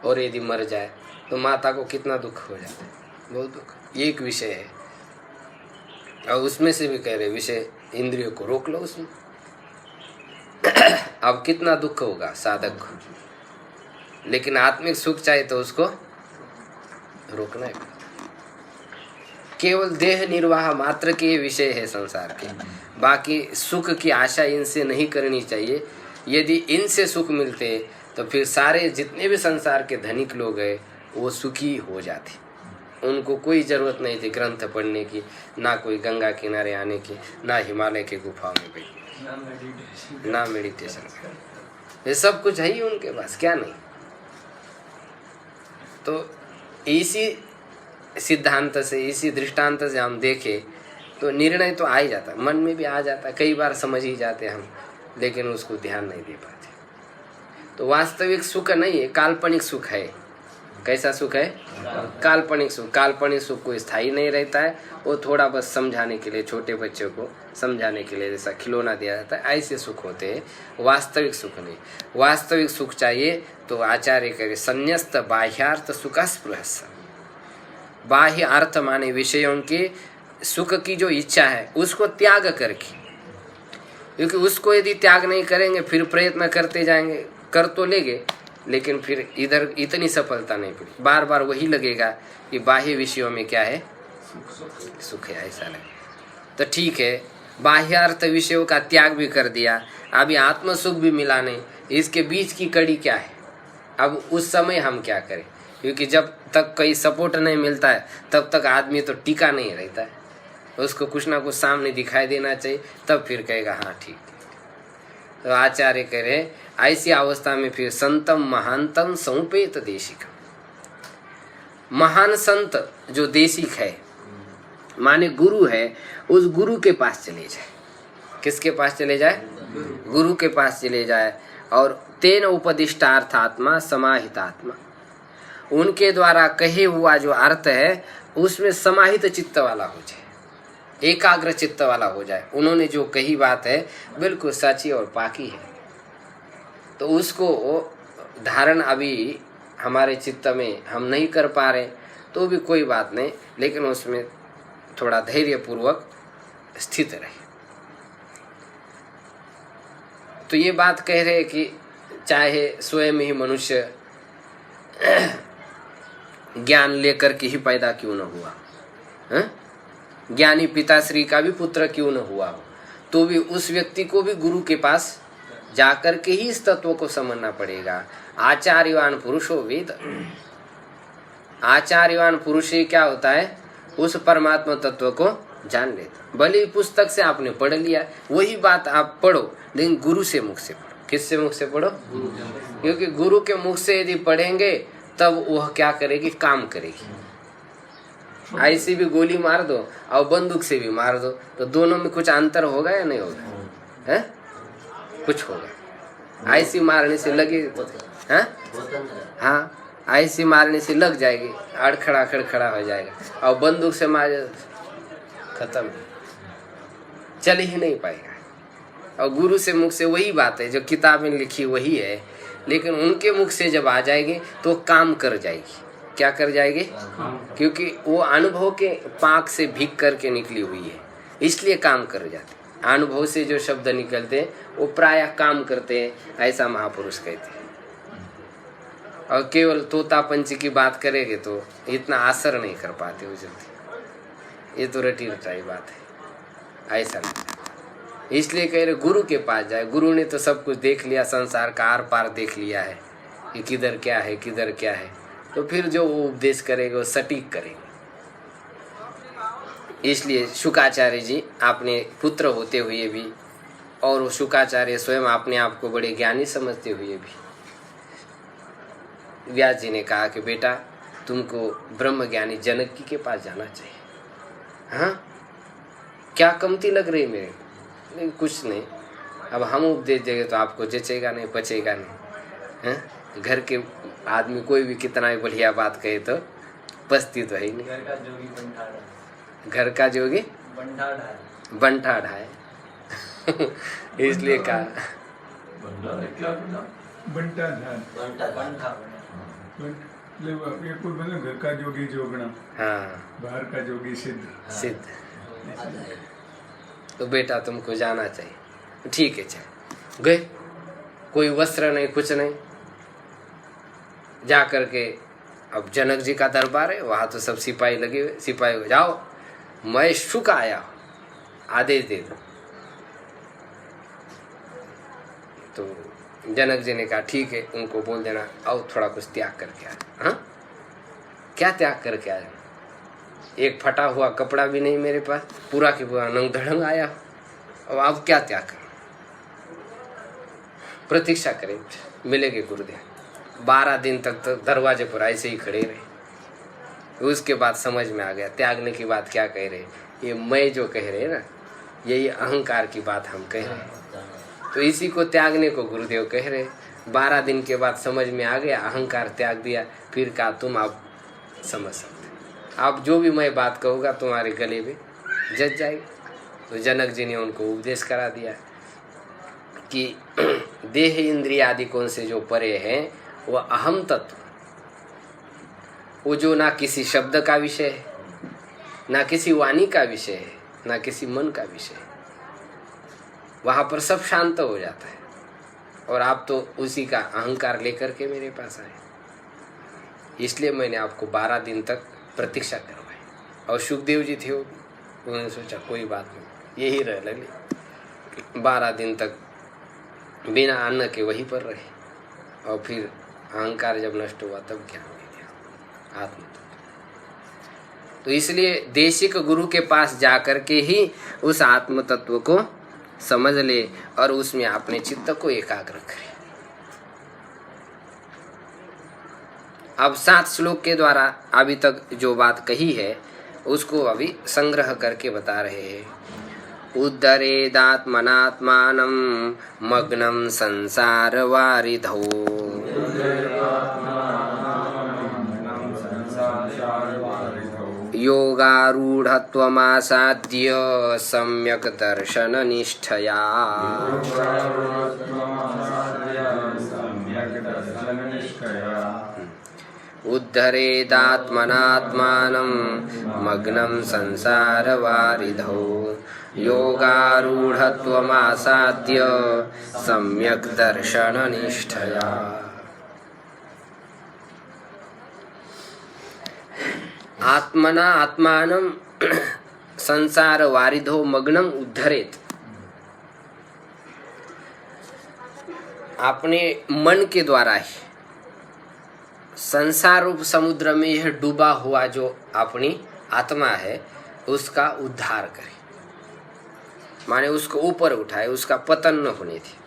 और यदि मर जाए तो माता को कितना दुख हो जाता है, बहुत दुख। ये एक विषय है, और उसमें से भी कह रहे विषय इंद्रियों को रोक लो उसमें। अब कितना दुख होगा साधक को, लेकिन आत्मिक सुख चाहिए तो उसको रोकना है। केवल देह निर्वाह मात्र के विषय है संसार के, बाकी सुख की आशा इनसे नहीं करनी चाहिए। यदि इनसे सुख मिलते तो फिर सारे जितने भी संसार के धनिक लोग हैं वो सुखी हो जाते। उनको कोई ज़रूरत नहीं थी ग्रंथ पढ़ने की, ना कोई गंगा किनारे आने की, ना हिमालय के गुफाओं में बैठने, ना मेडिटेशन। ये सब कुछ है ही उनके पास, क्या नहीं। तो इसी सिद्धांत से, इसी दृष्टांत से हम देखें तो निर्णय तो आ ही जाता, मन में भी आ जाता, कई बार समझ ही जाते हम, लेकिन उसको ध्यान नहीं दे पाते। तो वास्तविक सुख नहीं है, काल्पनिक सुख है। कैसा सुख है? काल्पनिक सुख। काल्पनिक सुख कोई स्थायी नहीं रहता है, वो थोड़ा बस समझाने के लिए, छोटे बच्चों को समझाने के लिए जैसा खिलौना दिया जाता है, ऐसे सुख होते हैं। वास्तविक सुख नहीं। वास्तविक सुख चाहिए तो आचार्य करे संन्यस्त बाह्यार्थ सुख स्पृहस्स। बाह्य अर्थ माने विषयों के सुख की जो इच्छा है उसको त्याग करके, क्योंकि उसको यदि त्याग नहीं करेंगे फिर प्रयत्न करते जाएंगे, कर तो लेंगे लेकिन फिर इधर इतनी सफलता नहीं मिली। बार बार वही लगेगा कि बाह्य विषयों में क्या है, सुख है, ऐसा नहीं। तो ठीक है, बाह्य अर्थ विषयों का त्याग भी कर दिया, अभी आत्म सुख भी मिला नहीं, इसके बीच की कड़ी क्या है? अब उस समय हम क्या करें? क्योंकि जब तक कोई सपोर्ट नहीं मिलता है तब तक आदमी तो टिका नहीं रहता है, उसको कुछ ना कुछ सामने दिखाई देना चाहिए, तब फिर कहेगा हाँ ठीक है। तो आचार्य कह रहे ऐसी अवस्था में फिर संतम महानतम सौंपेत देशिकम। महान संत जो देशिक है माने गुरु है, उस गुरु के पास चले जाए। किसके पास चले जाए? गुरु के पास चले जाए। और तेन उपदिष्टार्थात्मा समाहितात्मा, उनके द्वारा कहे हुआ जो अर्थ है उसमें समाहित चित्त वाला हो जाए, एकाग्र चित्त वाला हो जाए। उन्होंने जो कही बात है बिल्कुल सच्ची और पाकी है, तो उसको धारण अभी हमारे चित्त में हम नहीं कर पा रहे तो भी कोई बात नहीं, लेकिन उसमें थोड़ा धैर्यपूर्वक स्थित रहे। तो ये बात कह रहे कि चाहे स्वयं ही मनुष्य ज्ञान लेकर के ही पैदा क्यों न हुआ, है? ज्ञानी पिताश्री का भी पुत्र क्यों न हुआ हो, तो भी उस व्यक्ति को भी गुरु के पास जाकर के ही इस तत्व को समझना पड़ेगा। आचार्यवान पुरुषो वेद। आचार्यवान पुरुष ही क्या होता है? उस परमात्मा तत्व को जान लेता। भले पुस्तक से आपने पढ़ लिया, वही बात आप पढ़ो, लेकिन गुरु से मुख से पढ़ो। किससे मुख से पढ़ो? क्योंकि गुरु के मुख से यदि पढ़ेंगे तब वह क्या करेगी? काम करेगी। ऐसी भी गोली मार दो और बंदूक से भी मार दो, तो दोनों में कुछ अंतर होगा या नहीं होगा? है? कुछ होगा। ऐसी मारने से लगे है? हाँ, ऐसी मारने से लग जाएगी, अड़खड़ा खड़खड़ा हो जाएगा, और बंदूक से मार खत्म, चल ही नहीं पाएगा। और गुरु से मुख से वही बात है जो किताबें लिखी वही है, लेकिन उनके मुख से जब आ जाएगी तो काम कर जाएगी। क्या कर जाएगी? क्योंकि वो अनुभव के पाक से भीग करके निकली हुई है, इसलिए काम कर जाते। अनुभव से जो शब्द निकलते हैं वो प्रायः काम करते हैं, ऐसा महापुरुष कहते हैं। और केवल तोता पंछी की बात करेंगे तो इतना असर नहीं कर पाते हो जल्दी। ये तो रटी रटाई बात है, ऐसा नहीं। इसलिए कह रहे गुरु के पास जाए। गुरु ने तो सब कुछ देख लिया, संसार का आर पार देख लिया है कि किधर क्या है किधर क्या है, तो फिर जो वो उपदेश करेगा वो सटीक करेंगे। इसलिए शुकाचार्य जी अपने पुत्र होते हुए भी, और वो शुकाचार्य स्वयं अपने आप को बड़े ज्ञानी समझते हुए भी, व्यास जी ने कहा कि बेटा तुमको ब्रह्म ज्ञानी जनक जी के पास जाना चाहिए। हाँ, क्या कमती लग रही मेरे? नहीं, कुछ नहीं। अब हम उपदेश देंगे तो आपको जचेगा नहीं, पचेगा नहीं। हाँ, घर के आदमी कोई भी कितना भी बढ़िया बात कहे तो पछती तो है ही नहीं। घर का जोगी बंठा ढाए इसलिए कहा भंडार है क्या बना? बंटा ये कोई मतलब घर का जोगी जोगना, हाँ बाहर का जोगी सिद्ध। सिद्ध। तो बेटा तुमको जाना चाहिए। ठीक है, चल गए। कोई वस्त्र नहीं, कुछ नहीं। जा करके अब जनक जी का दरबार है, वहां तो सब सिपाही लगे हुए। सिपाही जाओ, मैं शुक आया, आदेश दे दो। तो जनक जी ने कहा ठीक है, उनको बोल देना आओ थोड़ा कुछ त्याग करके आ। हाँ, क्या त्याग करके आया? एक फटा हुआ कपड़ा भी नहीं मेरे पास, पूरा की पूरा नंग धड़ंग आया। अब आप क्या त्याग करें? प्रतीक्षा करें, मिलेंगे गुरुदेव। 12 दिन तक तो दरवाजे पर ऐसे ही खड़े रहे। उसके बाद समझ में आ गया त्यागने की बात क्या कह रहे। ये मैं जो कह रहे ना, यही अहंकार की बात हम कह रहे हैं। तो इसी को त्यागने को गुरुदेव कह रहे। 12 दिन के बाद समझ में आ गया, अहंकार त्याग दिया। फिर कहा तुम आप समझ सकते, आप जो भी मैं बात कहूँगा तुम्हारे गले में जच जाएगी। तो जनक जी ने उनको उपदेश करा दिया कि देह इंद्रिय आदि कौन से जो परे हैं वह अहम तत्व, वो जो ना किसी शब्द का विषय है, ना किसी वाणी का विषय है, ना किसी मन का विषय है, वहाँ पर सब शांत हो जाता है। और आप तो उसी का अहंकार लेकर के मेरे पास आए, इसलिए मैंने आपको 12 दिन तक प्रतीक्षा करवाई। और सुखदेव जी थे, उन्होंने सोचा कोई बात नहीं, यही रह लगे। 12 दिन तक बिना अन्न के वहीं पर रहे। और फिर अहंकार जब नष्ट हुआ तब ज्ञान हो गया, आत्म तत्व। तो इसलिए देशिक गुरु के पास जाकर के ही उस आत्म तत्व को समझ ले और उसमें अपने चित्त को एकाग्र करे। अब 7 श्लोक के द्वारा अभी तक जो बात कही है उसको अभी संग्रह करके बता रहे हैं। उद्धरेदात्मनात्मानं मग्नं संसार वारिधौ योगारूढ़त्वमासाद्य सम्यक् दर्शननिष्ठया। उद्धरेदात्मनात्मानं मग्नं संसारवारिधौ योगारूढ़त्वमासाद्य सम्यक् दर्शननिष्ठया। आत्मना आत्मानं संसार वारिधो मग्नम उद्धरेत। अपने मन के द्वारा ही संसार रूप समुद्र में यह डूबा हुआ जो अपनी आत्मा है उसका उद्धार करे, माने उसको ऊपर उठाए, उसका पतन न होने दे।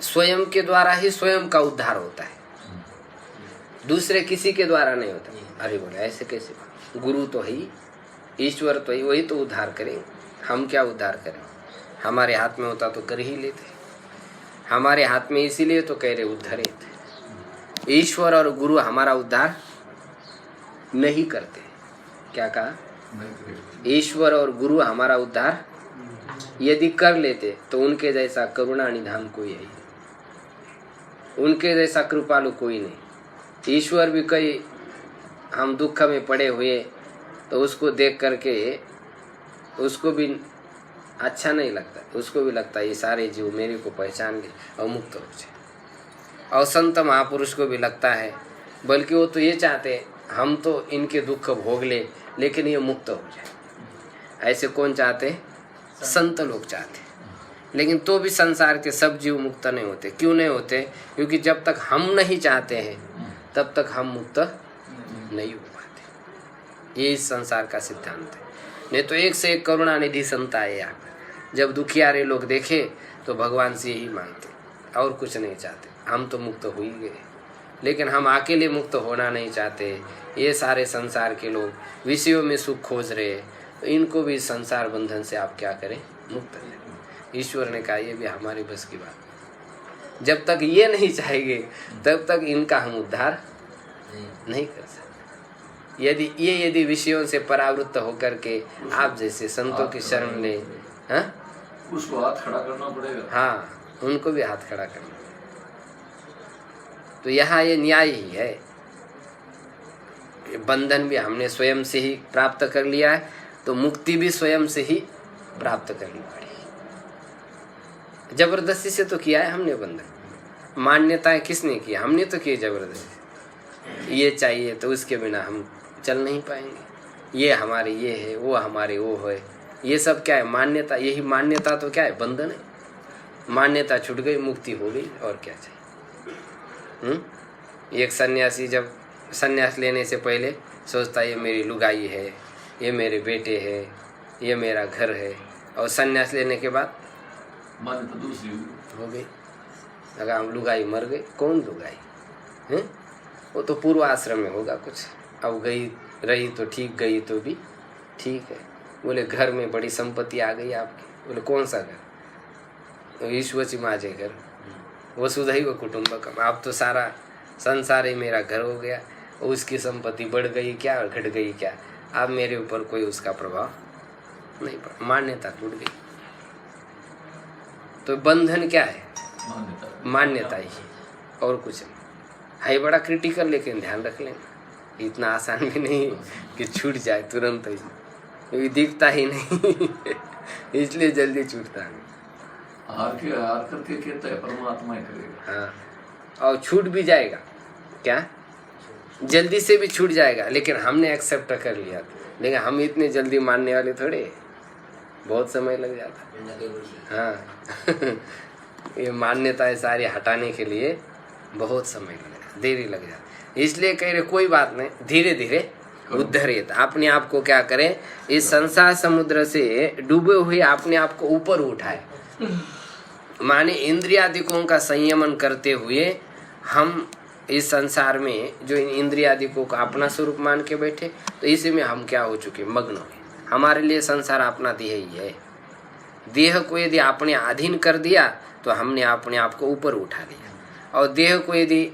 स्वयं के द्वारा ही स्वयं का उद्धार होता है, दूसरे किसी के द्वारा नहीं होता। अरे बोले ऐसे कैसे? गुरु तो है, ईश्वर तो है, वही तो उद्धार करें। हम क्या उद्धार करें? हमारे हाथ में होता तो कर ही लेते। हमारे हाथ में इसीलिए तो कह रहे उद्धरेत। ईश्वर और गुरु हमारा उद्धार नहीं करते। क्या कहा? ईश्वर और गुरु हमारा उद्धार यदि कर लेते तो उनके जैसा करुणा निधान कोई है, उनके जैसा कृपालु कोई नहीं। ईश्वर भी कई हम दुख में पड़े हुए तो उसको देख करके उसको भी अच्छा नहीं लगता, उसको भी लगता है ये सारे जीव मेरे को पहचान ले और मुक्त हो जाए। और संत महापुरुष को भी लगता है, बल्कि वो तो ये चाहते हैं हम तो इनके दुख भोग ले लेकिन ये मुक्त हो जाए। ऐसे कौन चाहते हैं? संत लोग चाहते हैं। लेकिन तो भी संसार के सब जीव मुक्त नहीं होते। क्यों नहीं होते? क्योंकि जब तक हम नहीं चाहते हैं तब तक हम मुक्त नहीं हो पाते। ये इस संसार का सिद्धांत है। नहीं तो एक से एक करुणानिधि संत आए यहाँ पर। जब दुखियारे लोग देखे तो भगवान से यही मांगते और कुछ नहीं चाहते। हम तो मुक्त हो ही गए, लेकिन हम अकेले मुक्त होना नहीं चाहते। ये सारे संसार के लोग विषयों में सुख खोज रहे, तो इनको भी संसार बंधन से आप क्या करें? मुक्त करें। ईश्वर ने कहा ये भी हमारी बस की बात। जब तक ये नहीं चाहेंगे तब तक इनका हम उद्धार नहीं कर सकते। यदि विषयों से परावृत्त होकर के आप जैसे संतों की शरण ले, हाँ उसको हाथ खड़ा करना पड़ेगा। हाँ, उनको भी हाथ खड़ा करना। तो यहाँ ये न्याय ही है। बंधन भी हमने स्वयं से ही प्राप्त कर लिया है, तो मुक्ति भी स्वयं से ही प्राप्त करनी पड़ेगी। जबरदस्ती से तो किया है हमने बंधन। मान्यताएं किसने की? हमने तो की जबरदस्ती। ये चाहिए तो उसके बिना हम चल नहीं पाएंगे। ये हमारे ये है, वो हमारे वो है। ये सब क्या है? मान्यता। यही मान्यता तो क्या है? बंधन है। मान्यता छूट गई, मुक्ति हो गई, और क्या चाहिए? एक सन्यासी जब सन्यास लेने से पहले सोचता है ये मेरी लुगाई है, ये मेरे बेटे हैं, ये मेरा घर है, और सन्यास लेने के बाद मान्यता दूसरी हो गई। अगर हम लुगाई मर गए, कौन लुगाई हैं? वो तो पूर्व आश्रम में होगा कुछ। अब गई रही तो ठीक, गई तो भी ठीक है। बोले घर में बड़ी संपत्ति आ गई आपकी। बोले कौन सा घर? तो ईश्वची माझे घर, वसुधैव कुटुंबकम। अब तो सारा संसार ही मेरा घर हो गया। उसकी संपत्ति बढ़ गई क्या और घट गई क्या, अब मेरे ऊपर कोई उसका प्रभाव नहीं पड़ा। मान्यता टूट गई। तो बंधन क्या है? मान्यता ही, और कुछ नहीं है। बड़ा क्रिटिकल, लेकिन ध्यान रख लेना इतना आसान भी नहीं कि छूट जाए तुरंत ही, क्योंकि दिखता ही नहीं इसलिए जल्दी छूटता नहीं। हार करके कहता है परमात्मा ही करेगा। हाँ, और छूट भी जाएगा क्या? जल्दी से भी छूट जाएगा, लेकिन हमने एक्सेप्ट कर लिया। लेकिन हम इतने जल्दी मानने वाले थोड़े, बहुत समय लग जाता। हाँ ये मान्यताएं सारी हटाने के लिए बहुत समय लगेगा, देरी लग जाती। इसलिए कह रहे कोई बात नहीं, धीरे धीरे उद्धरित। अपने आप को क्या करें? इस संसार समुद्र से डूबे हुए अपने आप को ऊपर उठाए। माने इंद्रियादिकों का संयमन करते हुए हम इस संसार में जो इन इंद्रियादिकों का अपना स्वरूप मान के बैठे, तो इसी में हम क्या हो चुके? मग्न हो। हमारे लिए संसार अपना देह ही है। देह को यदि आपने अधीन कर दिया तो हमने अपने आप को ऊपर उठा लिया, और देह को यदि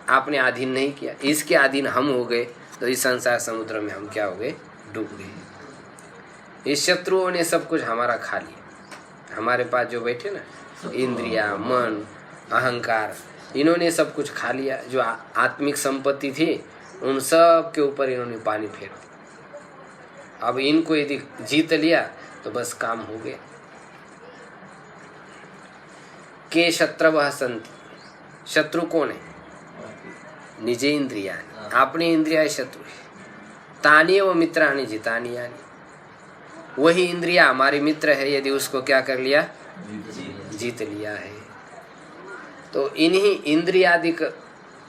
आपने अधीन नहीं किया, इसके अधीन हम हो गए, तो इस संसार समुद्र में हम क्या हो गए? डूब गए। इस शत्रुओं ने सब कुछ हमारा खा लिया। हमारे पास जो बैठे ना, इंद्रिया, मन, अहंकार, इन्होंने सब कुछ खा लिया। जो आत्मिक संपत्ति थी उन सब के ऊपर इन्होंने पानी फेर दिया। अब इनको यदि जीत लिया तो बस काम हो गया। के शत्रवः सन्ति। शत्रु कौन है? निजे इंद्रिया। अपनी इंद्रिया शत्रु है। तानी व मित्राणि जितानियानि। वही इंद्रिया हमारी मित्र है, यदि उसको क्या कर लिया? जीत लिया है। तो इन्हीं इंद्रियादि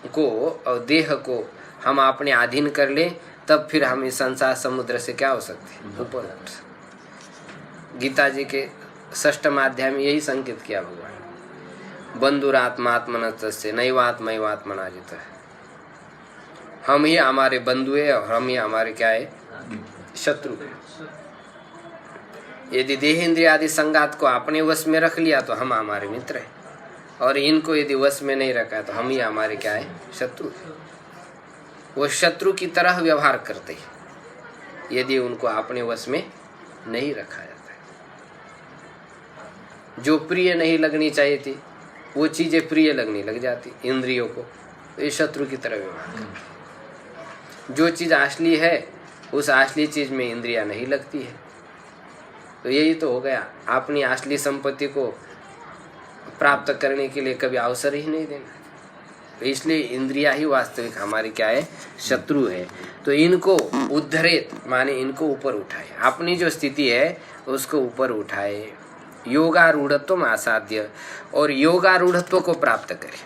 को और देह को हम अपने अधीन कर ले, तब फिर हम इस संसार समुद्र से क्या हो सकते हैं? ऊपर उठ सकते। गीता जी के 6वें अध्याय में यही संकेत किया भगवान। बंधुरात्मात्मनस्तस्य नैवात्मैवात्मना जितः। हम ही हमारे बंधु है और हम ही हमारे क्या है? शत्रु है। यदि देह इंद्रिय आदि संगात को अपने वश में रख लिया तो हम हमारे मित्र हैं, और इनको यदि वश में नहीं रखा तो हम ही हमारे क्या है? शत्रु है। वो शत्रु की तरह व्यवहार करते हैं यदि उनको अपने वश में नहीं रखा जाता है। जो प्रिय नहीं लगनी चाहिए थी वो चीजें प्रिय लगने लग जाती इंद्रियों को, तो ये शत्रु की तरह व्यवहार करते हैं। जो चीज असली है उस असली चीज में इंद्रियां नहीं लगती है। तो यही तो हो गया, अपनी असली संपत्ति को प्राप्त करने के लिए कभी अवसर ही नहीं देना। तो इसलिए इंद्रिया ही वास्तविक हमारी क्या है, शत्रु है। तो इनको उद्धरेत माने इनको ऊपर उठाए, अपनी जो स्थिति है उसको ऊपर उठाए। योगारूढ़त्व आसाध्य, और योगारूढ़त्व को प्राप्त करे।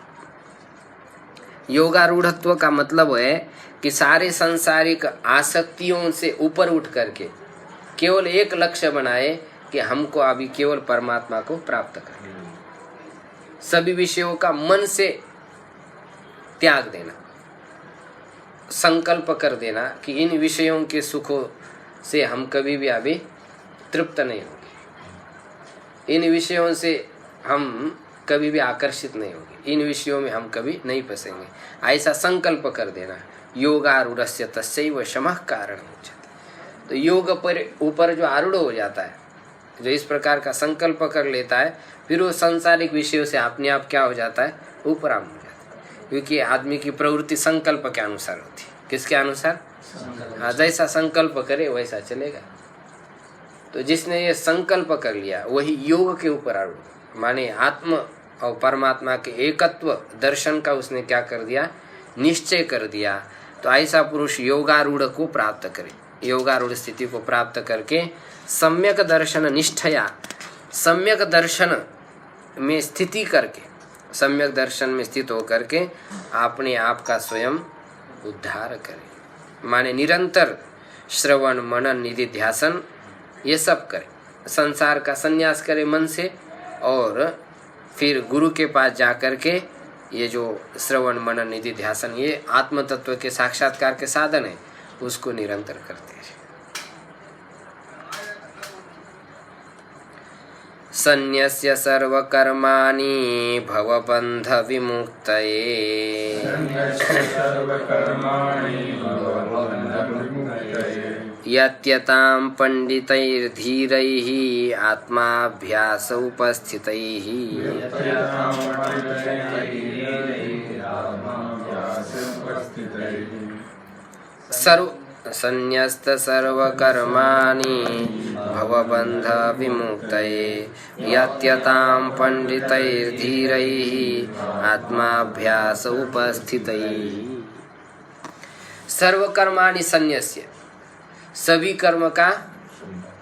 योगारूढ़त्व का मतलब है कि सारे सांसारिक आसक्तियों से ऊपर उठ करके केवल एक लक्ष्य बनाए कि हमको अभी केवल परमात्मा को प्राप्त करना। सभी विषयों का मन से त्याग देना, संकल्प कर देना कि इन विषयों के सुखों से हम कभी भी अभी तृप्त नहीं होंगे, इन विषयों से हम कभी भी आकर्षित नहीं होंगे, इन विषयों में हम कभी नहीं फंसेंगे, ऐसा संकल्प कर देना। योगारूढ़स्य तस्यैव शमः कारणम् उच्यते। तो योग पर ऊपर जो आरूढ़ हो जाता है, जो इस प्रकार का संकल्प कर लेता है, फिर वो सांसारिक विषयों से अपने आप क्या हो जाता है, उपराम हो जाता है। क्योंकि आदमी की प्रवृत्ति संकल्प के अनुसार होती है। किसके अनुसार? हाँ, जैसा संकल्प करे वैसा चलेगा। तो जिसने ये संकल्प कर लिया वही योग के ऊपर आरूढ़, माने आत्म और परमात्मा के एकत्व दर्शन का उसने क्या कर दिया, निश्चय कर दिया। तो ऐसा पुरुष योगारूढ़ को प्राप्त करे, योगारूढ़ स्थिति को प्राप्त करके सम्यक दर्शन निष्ठया, सम्यक दर्शन में स्थिति करके, सम्यक दर्शन में स्थित होकर के अपने आप का स्वयं उद्धार करे। माने निरंतर श्रवण मनन निधि ध्यासन ये सब करे, संसार का संन्यास करे मन से, और फिर गुरु के पास जाकर के ये जो श्रवण मनन निधि ध्यासन ये आत्म तत्व के साक्षात्कार के साधन है, उसको निरंतर करते हैं। सन्न्यस्य सर्वकर्माणि भवबन्ध विमुक्तये, यत्यतां पंडितैर्धीरैः आत्माभ्यास उपस्थितैः, सन्न्यस्त सर्वकर्माणि भवबन्ध विमुक्तये, यत्यतां पंडितैर्धीरैः आत्माभ्यास उपस्थितैः। सर्वकर्माणि सन्न्यस्य, सभी कर्म का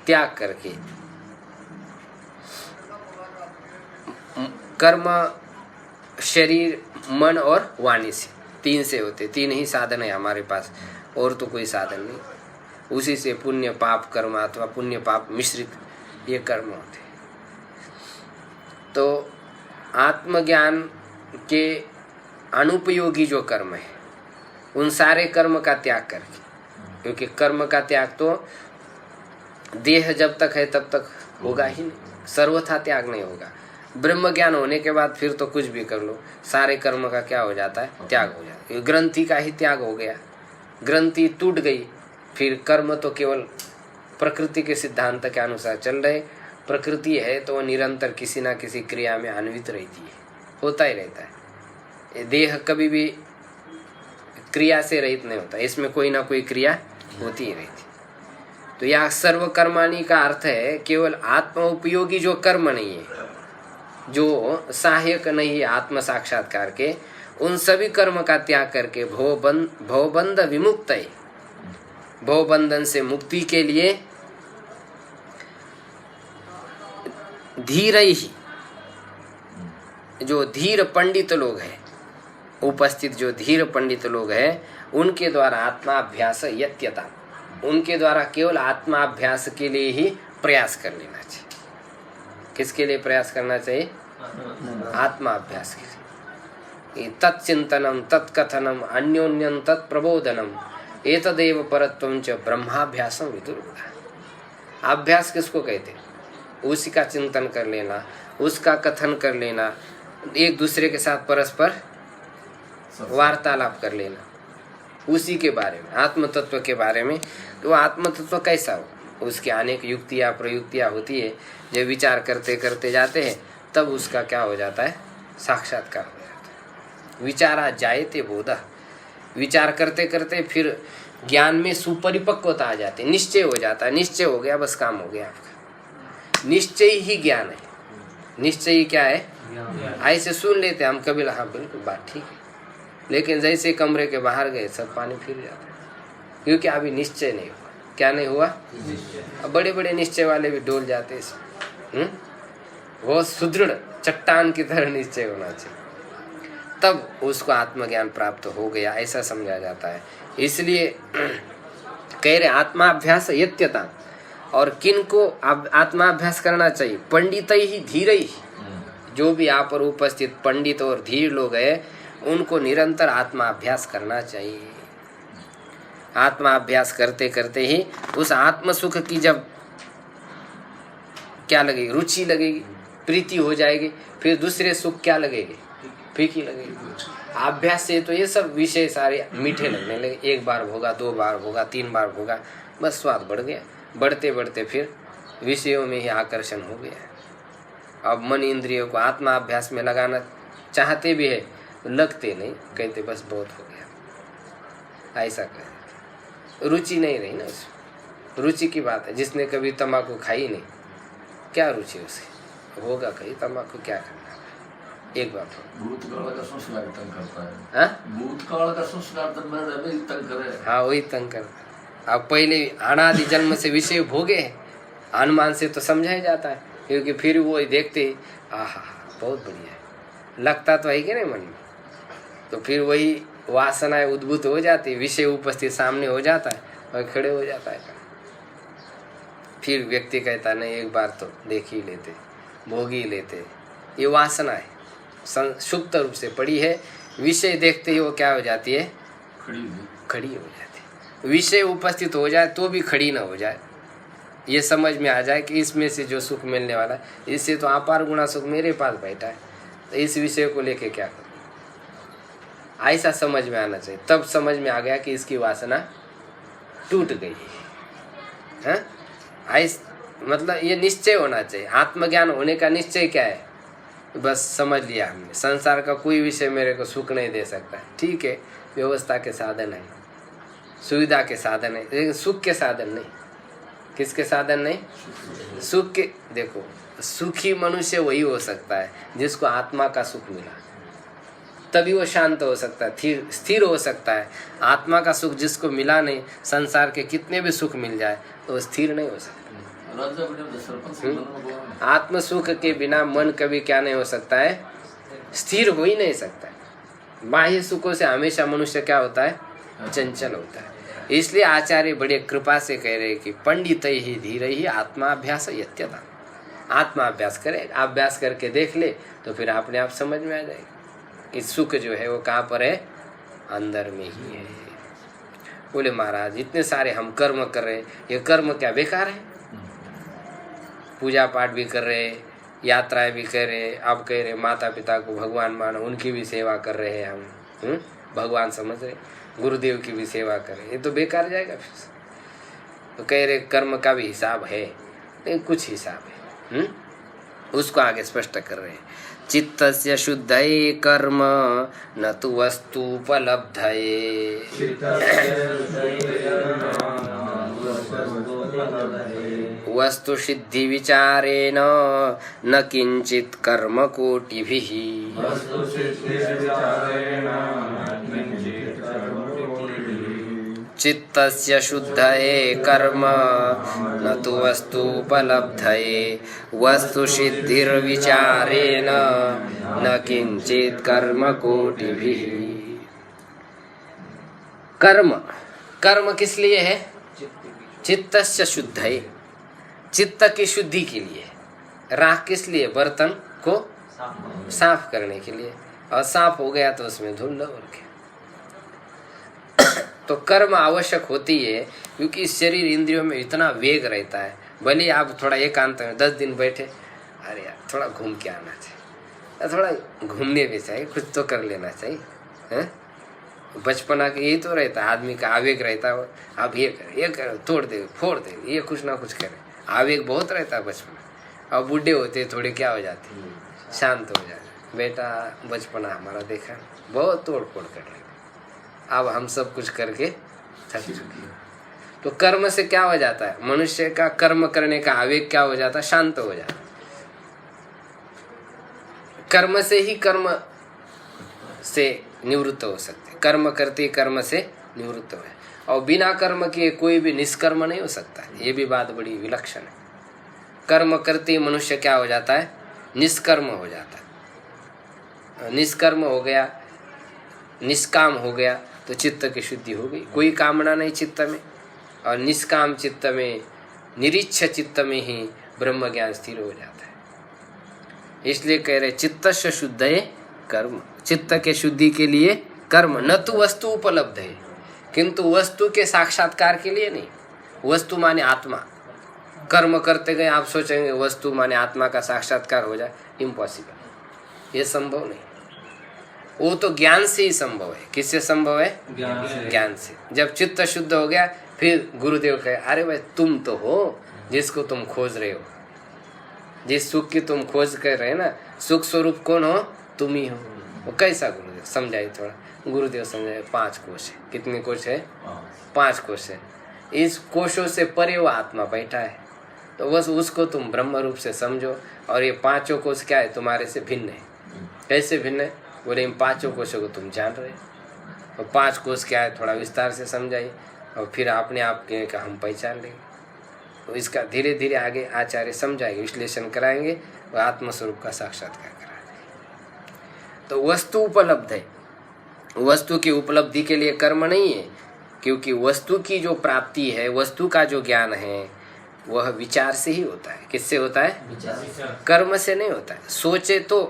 त्याग करके, कर्म शरीर मन और वाणी से, तीन से होते, तीन ही साधन है हमारे पास, और तो कोई साधन नहीं। उसी से पुण्य पाप कर्म अथवा पुण्य पाप मिश्रित ये कर्म होते। तो आत्मज्ञान के अनुपयोगी जो कर्म है उन सारे कर्म का त्याग करके, क्योंकि कर्म का त्याग तो देह जब तक है तब तक होगा ही नहीं, सर्वथा त्याग नहीं होगा। ब्रह्म ज्ञान होने के बाद फिर तो कुछ भी कर लो, सारे कर्म का क्या हो जाता है, त्याग हो जाता है। ग्रंथि का ही त्याग हो गया, ग्रंथि टूट गई, फिर कर्म तो केवल प्रकृति के सिद्धांत के अनुसार चल रहे। प्रकृति है तो निरंतर किसी ना किसी क्रिया में अन्वित रहती है, होता ही रहता है। देह कभी भी क्रिया से रहित नहीं होता, इसमें कोई ना कोई क्रिया होती ही रहती। तो यह सर्वकर्माणि का अर्थ है केवल आत्म उपयोगी जो कर्म नहीं है, जो सहायक नहीं है आत्म साक्षात्कार के, उन सभी कर्म का त्याग करके भवबंध विमुक्त है, भवबंधन से मुक्ति के लिए धीर ही, जो धीर पंडित लोग हैं, उपस्थित जो धीर पंडित लोग हैं, उनके द्वारा आत्माभ्यास यत्यता, उनके द्वारा केवल आत्माभ्यास के लिए ही प्रयास कर लेना चाहिए। किसके लिए प्रयास करना चाहिए? आत्माभ्यास के लिए। तत्चिंतनम तत्कथनम अन्योन्यं तत्प्रबोधनम एतदेव परत्वं च ब्रह्माभ्यासं विदुर्बुधा। अभ्यास किसको कहते हैं? उसी का चिंतन कर लेना, उसका कथन कर लेना, एक दूसरे के साथ परस्पर वार्तालाप कर लेना, उसी के बारे में, आत्म तत्व के बारे में। तो आत्म तत्व कैसा हो, उसकी अनेक युक्तियाँ प्रयुक्तियाँ होती है। जब विचार करते करते जाते हैं तब उसका क्या हो जाता है, साक्षात्कार हो जाता है। विचारा जायते बोधा, विचार करते करते फिर ज्ञान में सुपरिपक्वता आ जाती है, निश्चय हो जाता है। निश्चय हो गया, बस काम हो गया आपका। निश्चय ही ज्ञान है। निश्चय ही क्या है? ऐसे सुन लेते हम कभी, हाँ बिल्कुल बात ठीक है, लेकिन जैसे कमरे के बाहर गए सब पानी फिर जाता है, क्योंकि अभी निश्चय नहीं हुआ। क्या नहीं हुआ? अब बड़े बड़े निश्चय वाले भी डोल जाते इसमें। वो सुदृढ़ चट्टान की तरह निश्चय होना चाहिए, तब उसको आत्मज्ञान प्राप्त हो गया, ऐसा समझा जाता है। इसलिए कह रहे आत्माभ्यास यत्यता, और किन को आत्माभ्यास करना चाहिए? पंडित ही धीर ही, जो भी यहाँ पर उपस्थित पंडित और धीर लोग हैं उनको निरंतर आत्माभ्यास करना चाहिए। आत्माभ्यास करते करते ही उस आत्म सुख की जब क्या लगेगी? रुचि लगेगी, प्रीति हो जाएगी, फिर दूसरे सुख क्या लगेगी? फीकी लगेगी। अभ्यास से तो ये सब विषय सारे मीठे लगने लगे, एक बार भोगा, 2 बार भोगा, 3 बार भोगा, बस स्वाद बढ़ गया, बढ़ते बढ़ते फिर विषयों में ही आकर्षण हो गया। अब मन इंद्रियों को आत्मा अभ्यास में लगाना चाहते भी है, लगते नहीं, कहते बस बहुत हो गया, ऐसा कहते। रुचि नहीं रही ना उसमें, रुचि की बात है। जिसने कभी तम्बाकू खाई नहीं, क्या रुचि उसे? होगा कहीं तम्बाकू क्या करना, एक बात हो। भूतकाल का संस्कार तंग करता है। हाँ, भूतकाल का संस्कार तो मेरे तंग करे। हाँ वही तंग करता। अब पहले अनादि जन्म से विषय भोगे, अनुमान से तो समझाया जाता है, क्योंकि फिर वो देखते आहा बहुत बढ़िया है, लगता तो है कि नहीं मन में, तो फिर वही वासनाएं उद्भूत हो जाती, विषय उपस्थित सामने हो जाता है और खड़े हो जाता है। फिर व्यक्ति कहता नहीं एक बार तो देख ही लेते, भोग ही लेते। ये वासना है, सुप्त रूप से पड़ी है, विषय देखते ही वो क्या हो जाती है? खड़ी हो जाती है। विषय उपस्थित हो जाए तो भी खड़ी ना हो जाए, ये समझ में आ जाए कि इसमें से जो सुख मिलने वाला है, इससे तो अपार गुणा सुख मेरे पास बैठा है, तो इस विषय को लेके क्या करूं, ऐसा समझ में आना चाहिए। तब समझ में आ गया कि इसकी वासना टूट गई है। मतलब ये निश्चय होना चाहिए। आत्मज्ञान होने का निश्चय क्या है? बस समझ लिया हमने, संसार का कोई विषय मेरे को सुख नहीं दे सकता। ठीक है, व्यवस्था के साधन है, सुविधा के साधन है, लेकिन सुख के साधन नहीं। किसके साधन नहीं? सुख के। देखो, सुखी मनुष्य वही हो सकता है जिसको आत्मा का सुख मिला, तभी वो शांत हो सकता है, स्थिर हो सकता है। आत्मा का सुख जिसको मिला नहीं, संसार के कितने भी सुख मिल जाए तो स्थिर नहीं हो सकता। आत्म सुख के बिना मन कभी क्या नहीं हो सकता है? स्थिर हो ही नहीं सकता है। बाह्य सुखों से हमेशा मनुष्य क्या होता है? चंचल होता है। इसलिए आचार्य बड़े कृपा से कह रहे कि पंडित ही धीर ही आत्माभ्यास यत्यता। आत्माभ्यास करे, अभ्यास करके देख ले तो फिर अपने आप समझ में आ जाएगा कि सुख जो है वो कहाँ पर है? अंदर में ही है। बोले महाराज इतने सारे हम कर्म कर रहे, ये कर्म क्या बेकार है? पूजा पाठ भी कर रहे, यात्राएं भी कर रहे, अब कह रहे माता पिता को भगवान मानो, उनकी भी सेवा कर रहे हैं हम, भगवान समझ रहे, गुरुदेव की भी सेवा कर रहे, ये तो बेकार जाएगा फिर। तो कह रहे कर्म का भी हिसाब है, नहीं कुछ हिसाब है। उसको आगे स्पष्ट कर रहे हैं। चित्तस्य शुद्धये कर्म न तु वस्तुपलब्धये, वस्तु सिद्धि विचारेण न किंचित कर्म कोटिभिः। चित्तस्य शुद्धये कर्म न तु वस्तुपलब्धये, वस्तु सिद्धिर्विचारेण न किंचित कर्म कोटिभिः। कर्म, कर्म किस लिए है? चित्तस्य शुद्धये, चित्त की शुद्धि के लिए। राख किस लिए? बर्तन को साफ करने के लिए, और साफ हो गया तो उसमें धुल और क्या। तो कर्म आवश्यक होती है, क्योंकि शरीर इंद्रियों में इतना वेग रहता है। भले आप थोड़ा एकांत में 10 दिन बैठे, अरे यार थोड़ा घूम के आना चाहिए, थोड़ा घूमने भी चाहिए, कुछ तो कर लेना चाहिए, है? बचपना के यही तो रहता है, आदमी का आवेग रहता है, अब ये कर तोड़ दे फोड़ दे, ये कुछ ना कुछ करे, आवेग बहुत रहता है बचपना। अब बूढ़े होते थोड़े क्या हो जाते, शांत हो जाते। बेटा बचपना हमारा देखा, बहुत तोड़ फोड़ कर रहे, अब हम सब कुछ करके थक चुके। तो कर्म से क्या हो जाता है? मनुष्य का कर्म करने का आवेग क्या हो जाता है? शांत हो जाता है। कर्म से ही कर्म से निवृत्त हो सकते, कर्म करते कर्म से निवृत्त हो, और बिना कर्म के कोई भी निष्कर्म नहीं हो सकता। ये भी बात बड़ी विलक्षण है। कर्म करते मनुष्य क्या हो जाता है? निष्कर्म हो जाता है। निष्कर्म हो गया, निष्काम हो गया, तो चित्त की शुद्धि हो गई। कोई कामना नहीं चित्त में, और निष्काम चित्त में, निरीच्छ चित्त में ही ब्रह्म ज्ञान स्थिर हो जाता है। इसलिए कह रहे चित्तस्य शुद्धये कर्म, चित्त के शुद्धि के लिए कर्म, न तो वस्तु उपलब्ध है, किंतु वस्तु के साक्षात्कार के लिए नहीं। वस्तु माने आत्मा। कर्म करते गए आप सोचेंगे वस्तु माने आत्मा का साक्षात्कार हो जाए, इम्पॉसिबल, ये संभव नहीं। वो तो ज्ञान से ही संभव है। किससे संभव है? ज्ञान से। जब चित्त शुद्ध हो गया, फिर गुरुदेव कहे अरे भाई तुम तो हो जिसको तुम खोज रहे हो, जिस सुख की तुम खोज कर रहे ना, सुख स्वरूप कौन हो? तुम ही हो। वो कैसा? गुरुदेव समझाइए थोड़ा। गुरुदेव समझाए 5 कोश है। कितने कोश है? 5 कोश है। इस कोशों से परे वो आत्मा बैठा है, तो बस उसको तुम ब्रह्म रूप से समझो। और ये 5 कोश क्या है? तुम्हारे से भिन्न है। कैसे भिन्न है? बोले इन 5 कोशों को तुम जान रहे हो। और 5 कोश क्या है? थोड़ा विस्तार से समझाइए, और फिर अपने आप के का हम पहचान लेंगे। तो इसका धीरे धीरे आगे आचार्य समझाएंगे, विश्लेषण कराएंगे और आत्मस्वरूप का साक्षात्कार कराएंगे। तो वस्तु उपलब्ध है। वस्तु की उपलब्धि के लिए कर्म नहीं है, क्योंकि वस्तु की जो प्राप्ति है, वस्तु का जो ज्ञान है, वह विचार से ही होता है। किससे होता है? कर्म से नहीं होता है। सोचे तो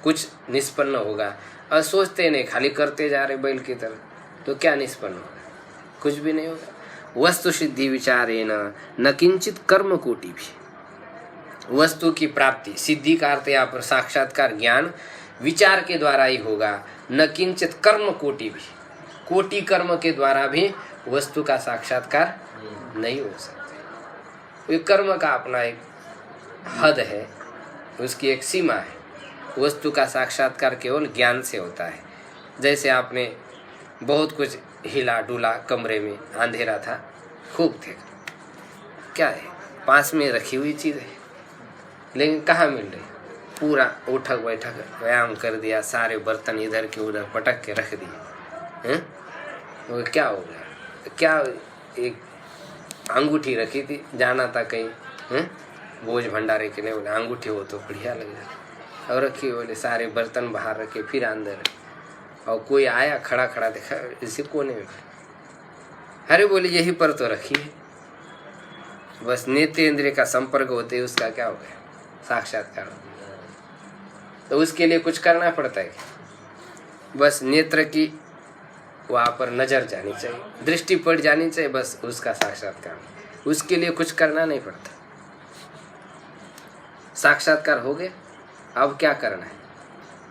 कुछ निष्पन्न होगा, और सोचते नहीं, खाली करते जा रहे बैल की तरह, तो क्या निष्पन्न होगा? कुछ भी नहीं होगा। वस्तु सिद्धि विचारेण न किंचित कर्म कोटि भी। वस्तु की प्राप्ति, सिद्धि का अर्थ यहाँ पर साक्षात्कार, ज्ञान विचार के द्वारा ही होगा। न किंचित कर्म कोटि भी, कोटि कर्म के द्वारा भी वस्तु का साक्षात्कार नहीं हो सकता। ये कर्म का अपना एक हद है, उसकी एक सीमा है। वस्तु का साक्षात्कार केवल ज्ञान से होता है। जैसे आपने बहुत कुछ हिला डुला, कमरे में अंधेरा था, खूब थे, क्या है? पास में रखी हुई चीज़ है, लेकिन कहाँ मिल रही? पूरा उठक बैठक व्यायाम कर दिया, सारे बर्तन इधर के उधर पटक के रख दिए हैं, वो क्या हो गया? क्या एक अंगूठी रखी थी, जाना था कहीं हैं, बोझ भंडारे के लिए, बोले अंगूठी हो तो बढ़िया लग जाए, और रखी, बोले सारे बर्तन बाहर रखे, फिर अंदर। और कोई आया, खड़ा खड़ा देखा, इसी कोने में, अरे बोले यही पर तो रखी है। बस नेत्र इंद्रिय का संपर्क होते ही उसका क्या हो गया? साक्षात्कार हो गया। तो उसके लिए कुछ करना पड़ता है? बस नेत्र की वहाँ पर नजर जानी चाहिए, दृष्टि पड़ जानी चाहिए, बस उसका साक्षात्कार। उसके लिए कुछ करना नहीं पड़ता। साक्षात्कार हो गया, अब क्या करना है?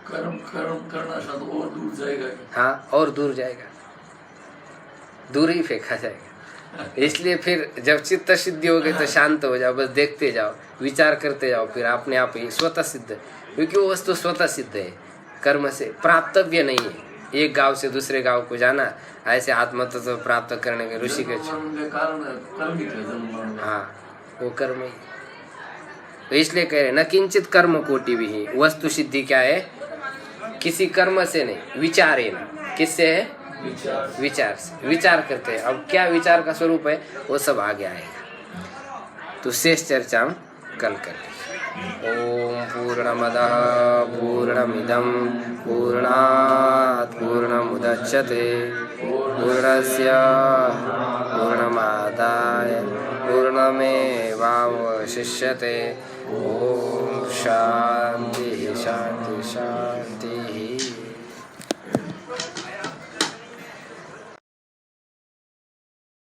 कर्म करना था तो और दूर जाएगा। हाँ, और दूर जाएगा, दूर ही फेंका जाएगा। इसलिए फिर जब चित्त सिद्धि हो गई तो शांत हो जाओ, बस देखते जाओ, विचार करते जाओ, फिर अपने आप ही स्वतः सिद्ध, क्योंकि वो वस्तु स्वतः सिद्ध है, कर्म से प्राप्तव्य नहीं है। एक गांव से दूसरे गांव को जाना, ऐसे आत्म तत्व प्राप्त करने के ऋषि के कारण कर्म ही थे। हाँ, वो कर्म ही। तो इसलिए कह रहे न किंचित कर्म कोटि भी। वस्तु सिद्धि क्या है? किसी कर्म से नहीं, विचार है ना। किससे है? विचार से। विचार करते हैं। अब क्या विचार का स्वरूप है, वो सब आगे आएगा। तो शेष चर्चा हम कल करेंगे। ओम पूर्णमदः पूर्णमिदं पूर्णात् पूर्णमुदच्यते पूर्णस्य पूर्णमादाय पूर्णमेवावशिष्यते। ओम शांति शांति शांति।